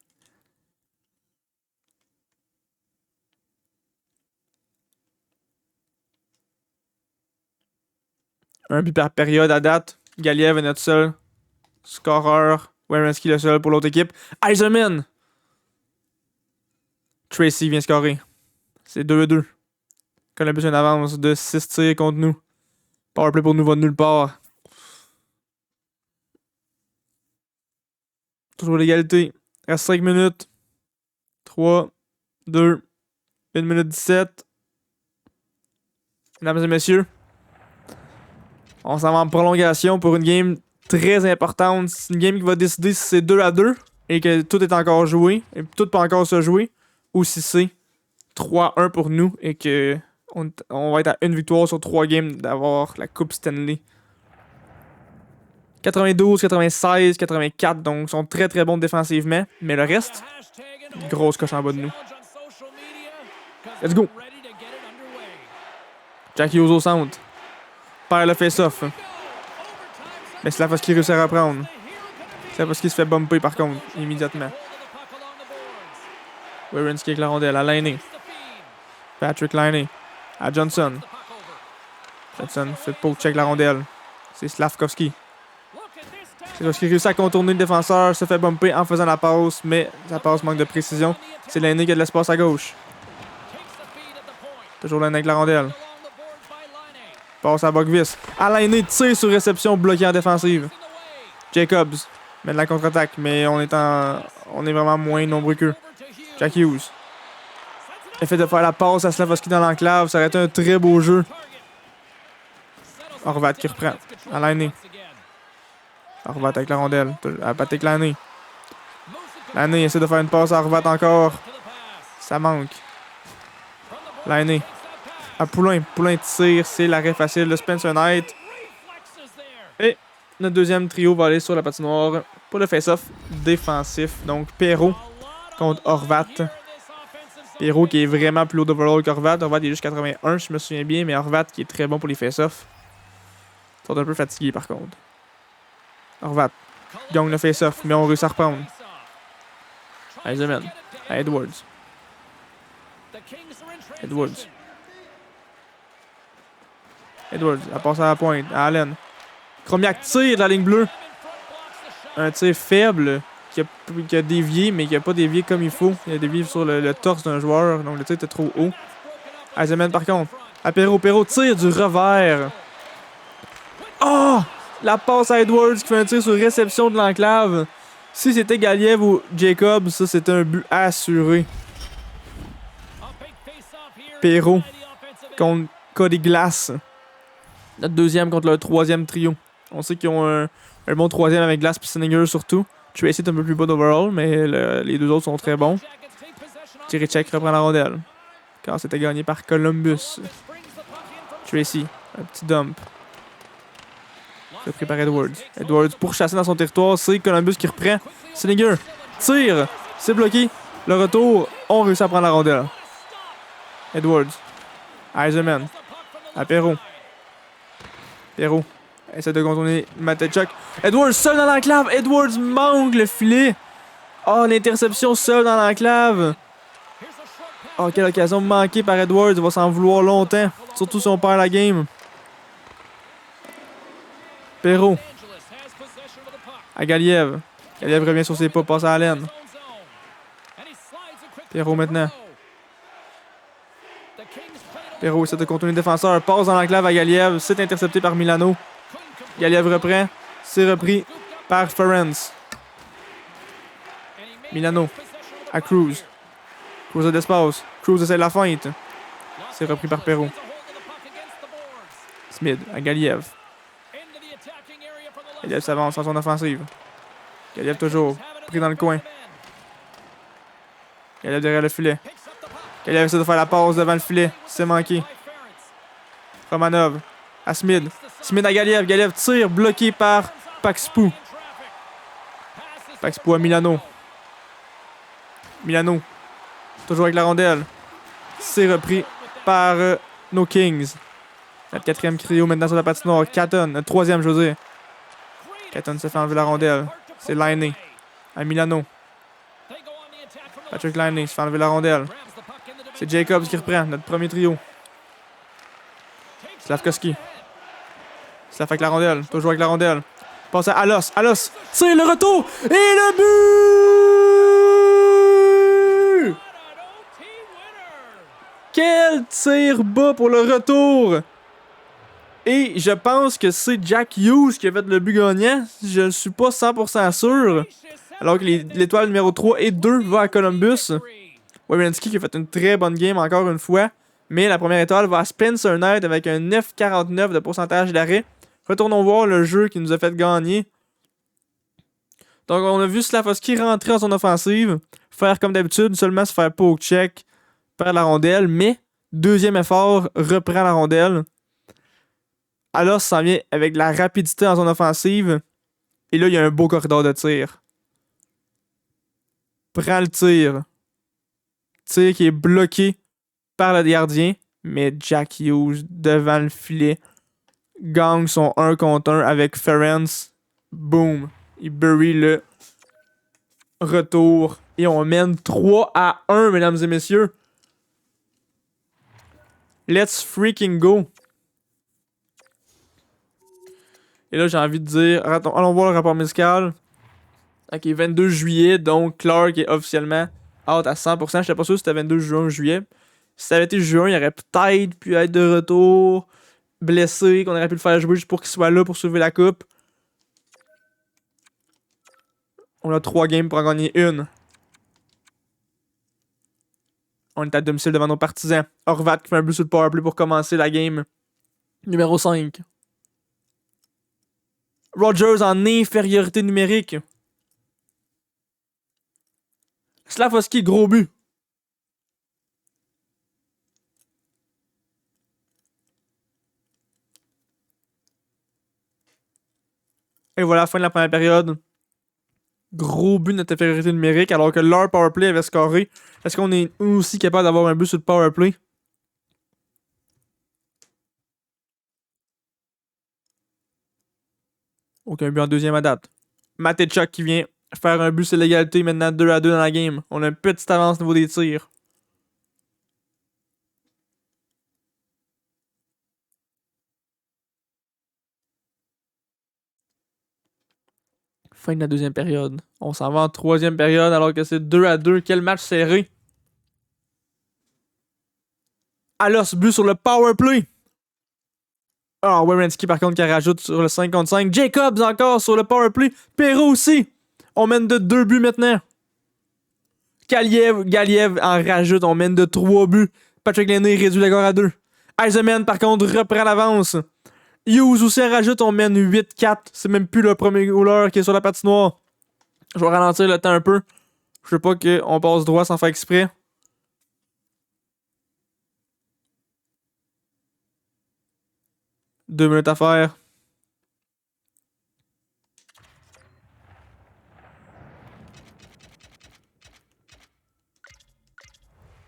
Un but par période à date. Galiev est notre seul scoreur. Werenski le seul pour l'autre équipe. Eisenman! Tracy vient scorer. C'est 2-2. Columbus a une avance de 6 tirs contre nous. Powerplay pour nous va de nulle part. Toujours l'égalité. Reste 5 minutes. 3, 2, 1 minute 17. Mesdames et messieurs, on s'en va en prolongation pour une game très importante. C'est une game qui va décider si c'est 2-2 et que tout est encore joué et tout peut encore se jouer, ou si c'est 3-1 pour nous et que on va être à une victoire sur 3 games d'avoir la Coupe Stanley. 92, 96, 84, donc ils sont très très bons défensivement, mais le reste, grosse coche en bas de nous. Let's go! Jack Hughes au centre. Perd le face-off. Mais c'est là parce qu'il réussit à reprendre. C'est parce qu'il se fait bumper par contre, immédiatement. Werenski avec la rondelle à Laine. Patrick Laine. À Johnson. Johnson fait poke check la rondelle. C'est Slavkovski. Slavkovski réussit à contourner le défenseur, se fait bumper en faisant la passe, mais sa passe manque de précision. C'est Laine qui a de l'espace à gauche. Toujours Laine avec la rondelle. Passe à Bogvis. Alain tire sur réception bloqué en défensive. Jacobs mène la contre-attaque, mais on est vraiment moins nombreux qu'eux. Jack Hughes. Le fait de faire la passe à Slavkovski dans l'enclave, ça aurait été un très beau jeu. Horvat qui reprend. Alain. Horvat avec la rondelle. À Patrick Laine. Laine essaie de faire une passe à Horvat encore. Ça manque. Laine. À Poulain. Poulain tire, c'est l'arrêt facile de Spencer Knight. Et notre deuxième trio va aller sur la patinoire pour le face-off défensif. Donc Perrault contre Horvat. Perrault qui est vraiment plus haut d'overall qu'Horvat. Horvat est juste 81, je me souviens bien, mais Horvat qui est très bon pour les face-off. Ils sont un peu fatigués par contre. Horvat gagne le face-off, mais on réussit à reprendre. Eisenman. À Edwards. Edwards. Edwards, elle passe à la pointe, à Allen. Chromiak tire de la ligne bleue. Un tir faible qui a dévié, mais qui a pas dévié comme il faut. Il a dévié sur le torse d'un joueur, donc le tir était trop haut. Eisenman par contre. À Perrault. Perrault tire du revers. Oh! La passe à Edwards qui fait un tir sur réception de l'enclave. Si c'était Galiev ou Jacobs, ça c'était un but assuré. Perrault contre Cody Glass. Notre deuxième contre le troisième trio. On sait qu'ils ont un bon troisième avec Glass et Sininger surtout. Tracy est un peu plus bas d'overall, mais les deux autres sont très bons. Tiricek reprend la rondelle. Car c'était gagné par Columbus. Tracy, un petit dump. Repris par Edwards. Edwards pourchassé dans son territoire. C'est Columbus qui reprend. Sininger tire. C'est bloqué. Le retour. On réussit à prendre la rondelle. Edwards. Eisenman. À Perrault. Perrault essaie de contourner Matechuk. Edwards seul dans l'enclave. Edwards manque le filet. Oh, l'interception seul dans l'enclave. Oh, quelle occasion manquée par Edwards. Il va s'en vouloir longtemps. Surtout si on perd la game. Perrault. À Galiev. Galiev revient sur ses pas. Passe à Allen. Perrault maintenant. Perrault essaie de contourner le défenseur. Passe dans l'enclave à Galiev. C'est intercepté par Milano. Galiev reprend. C'est repris par Ferenc. Milano. À Cruz. Cruz a d'espace. Cruz essaie de la feinte. C'est repris par Perrault. Smith à Galiev. Galiev s'avance en son offensive. Galiev toujours pris dans le coin. Galiev derrière le filet. Galiev essaie de faire la passe devant le filet. C'est manqué. Romanov. À Smith. Smith à Galiev. Galiev tire. Bloqué par Paxpou. Paxpou à Milano. Milano. Toujours avec la rondelle. C'est repris par nos Kings. Notre quatrième trio maintenant sur la patinoire. Catton. Notre troisième, je veux dire. Catton se fait enlever la rondelle. C'est Laine. À Milano. Patrick Laine se fait enlever la rondelle. C'est Jacobs qui reprend. Notre premier trio. Slavkovski. Slav avec la rondelle. Toujours avec la rondelle. Passe à Alos. Alos. C'est le retour. Et le but! Quel tir bas pour le retour! Et je pense que c'est Jack Hughes qui a fait le but gagnant. Je ne suis pas 100% sûr. Alors que l'étoile numéro 3 et 2 va à Columbus. Werenski qui a fait une très bonne game encore une fois. Mais la première étoile va à Spencer Knight avec un 9,49 de pourcentage d'arrêt. Retournons voir le jeu qui nous a fait gagner. Donc on a vu Slavkovski rentrer en son offensive. Faire comme d'habitude, seulement se faire poke check. Perdre la rondelle. Mais, deuxième effort, reprend la rondelle. Alors, ça s'en vient avec de la rapidité dans son offensive. Et là, il y a un beau corridor de tir. Prend le tir. Tir qui est bloqué par le gardien. Mais Jack Hughes, devant le filet, gagne son 1 contre 1 avec Ferenc. Boom. Il bury le retour. Et on mène 3-1, mesdames et messieurs. Let's freaking go. Et là, j'ai envie de dire... Allons voir le rapport médical. Ok, 22 juillet, donc Clark est officiellement out à 100%. J'étais pas sûr si c'était 22 juin ou juillet. Si ça avait été juin, il aurait peut-être pu être de retour, blessé, qu'on aurait pu le faire jouer juste pour qu'il soit là pour sauver la coupe. On a 3 games pour en gagner une. On est à domicile devant nos partisans. Horvat qui fait un but sur le powerplay pour commencer la game numéro 5. Rogers en infériorité numérique. Slavkovski, gros but. Et voilà, fin de la première période. Gros but de notre infériorité numérique, alors que leur powerplay avait scoré. Est-ce qu'on est aussi capable d'avoir un but sur le powerplay? Aucun but en deuxième à date. Matechuk qui vient faire un but sur l'égalité, maintenant 2-2 dans la game. On a une petite avance au niveau des tirs. Fin de la deuxième période. On s'en va en troisième période alors que c'est 2-2. Quel match serré. Alos, but sur le powerplay. Ah, Werenski par contre qui rajoute sur le 5 contre 5. Jacobs encore sur le powerplay. Perrault aussi. On mène de 2 buts maintenant. Galiev en rajoute. On mène de 3 buts. Patrick Laine réduit la score à 2. Eisenman par contre reprend l'avance. Hughes aussi en rajoute. On mène 8-4. C'est même plus le premier goaler qui est sur la patinoire. Je vais ralentir le temps un peu. Je veux pas qu'on passe droit sans faire exprès. Deux minutes à faire.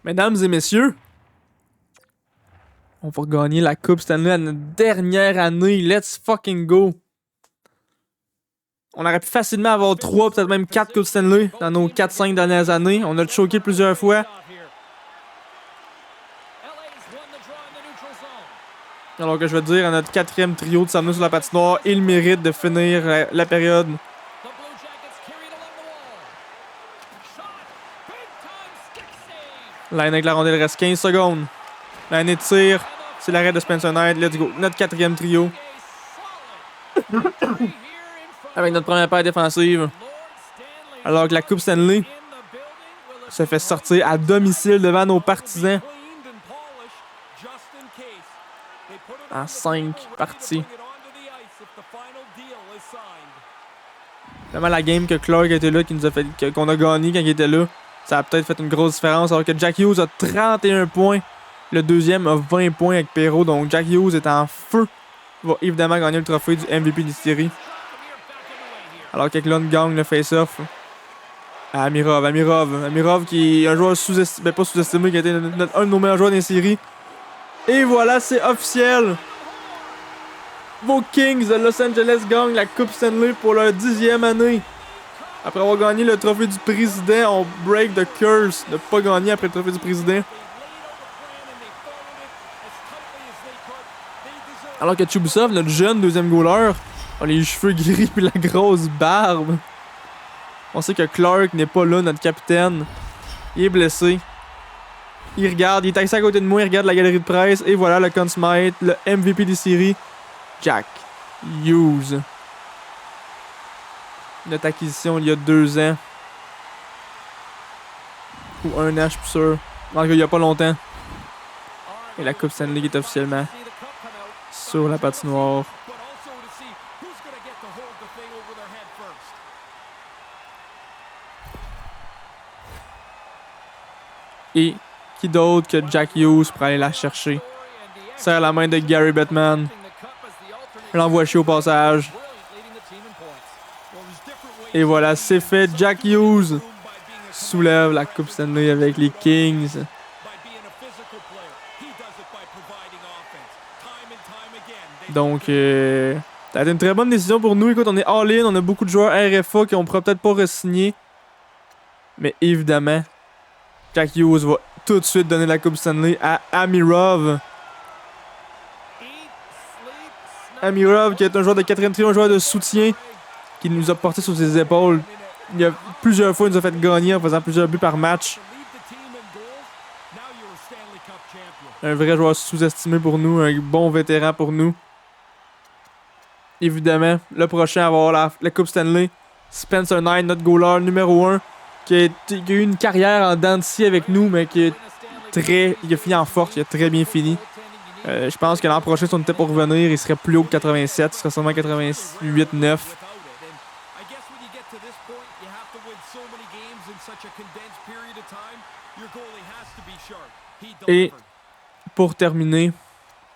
Mesdames et messieurs, on va gagner la Coupe Stanley à notre dernière année. Let's fucking go. On aurait pu facilement avoir 3, peut-être même 4 Coupes Stanley dans nos 4-5 dernières années. On a choqué plusieurs fois. Alors que je veux dire, à notre quatrième trio de s'amener sur la patinoire, il mérite de finir la période. Laine avec la rondelle, il reste 15 secondes. Laine tire, c'est l'arrêt de Spencer Knight, let's go. Notre quatrième trio. Avec notre première paire défensive. Alors que la Coupe Stanley se fait sortir à domicile devant nos partisans. En 5 parties. Vraiment la game que Clark était là, qui nous a fait, qu'on a gagné quand il était là. Ça a peut-être fait une grosse différence. Alors que Jack Hughes a 31 points. Le deuxième a 20 points avec Perrault. Donc Jack Hughes est en feu. Il va évidemment gagner le trophée du MVP des séries. Alors qu'Eklund gagne le face-off à Amirov. Amirov qui est un joueur sous-estimé, pas sous-estimé, qui a été un de nos meilleurs joueurs des séries. Et voilà, c'est officiel. Vos Kings de Los Angeles gagnent la Coupe Stanley pour leur 10e année. Après avoir gagné le trophée du président, on break the curse de ne pas gagner après le trophée du président. Alors que Chubusov, notre jeune deuxième goaler, a les cheveux gris et la grosse barbe. On sait que Clark n'est pas là, notre capitaine. Il est blessé. Il regarde, il est assis à côté de moi, il regarde la galerie de presse. Et voilà le Conn Smythe, le MVP des séries, Jack Hughes. Notre acquisition il y a 2 ans. Ou 1 an, je suis plus sûr. En tout cas, il y a pas longtemps. Et la Coupe Stanley est officiellement sur la patinoire. Et qui d'autre que Jack Hughes pour aller la chercher? Serre la main de Gary Bettman. L'envoie chier au passage. Et voilà, c'est fait. Jack Hughes soulève la Coupe Stanley avec les Kings. Donc, ça a été une très bonne décision pour nous. Écoute, on est all-in, on a beaucoup de joueurs RFA qui on pourra peut-être pas re-signer. Mais évidemment, Jack Hughes va tout de suite donner la Coupe Stanley à Amirov. Amirov, qui est un joueur de 4e trio, un joueur de soutien, qui nous a porté sur ses épaules. Il y a plusieurs fois, il nous a fait gagner en faisant plusieurs buts par match. Un vrai joueur sous-estimé pour nous, un bon vétéran pour nous. Évidemment, le prochain à avoir la Coupe Stanley, Spencer Knight, notre goaler numéro 1, qui a eu une carrière en dents de scie avec nous, mais qui a fini en force, il a très bien fini. Je pense que l'an prochain, si on était pour revenir, il serait plus haut que 87, il serait seulement 88-9. Et pour terminer,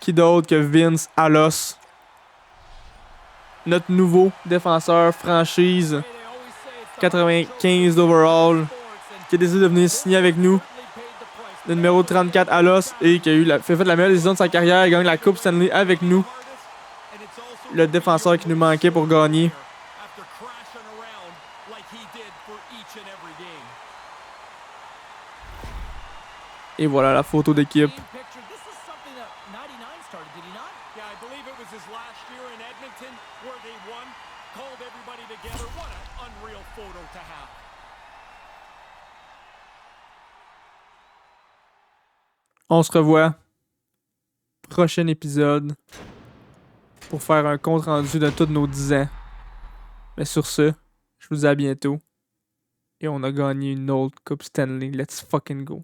qui d'autre que Vince Alos, notre nouveau défenseur franchise, 95 d'overall, qui a décidé de venir signer avec nous. Le numéro 34 Alos et qui a fait la meilleure décision de sa carrière. Il gagne la Coupe Stanley avec nous. Le défenseur qui nous manquait pour gagner. Et voilà la photo d'équipe. On se revoit prochain épisode pour faire un compte rendu de tous nos 10 ans. Mais sur ce, je vous dis à bientôt. Et on a gagné une autre Coupe Stanley. Let's fucking go.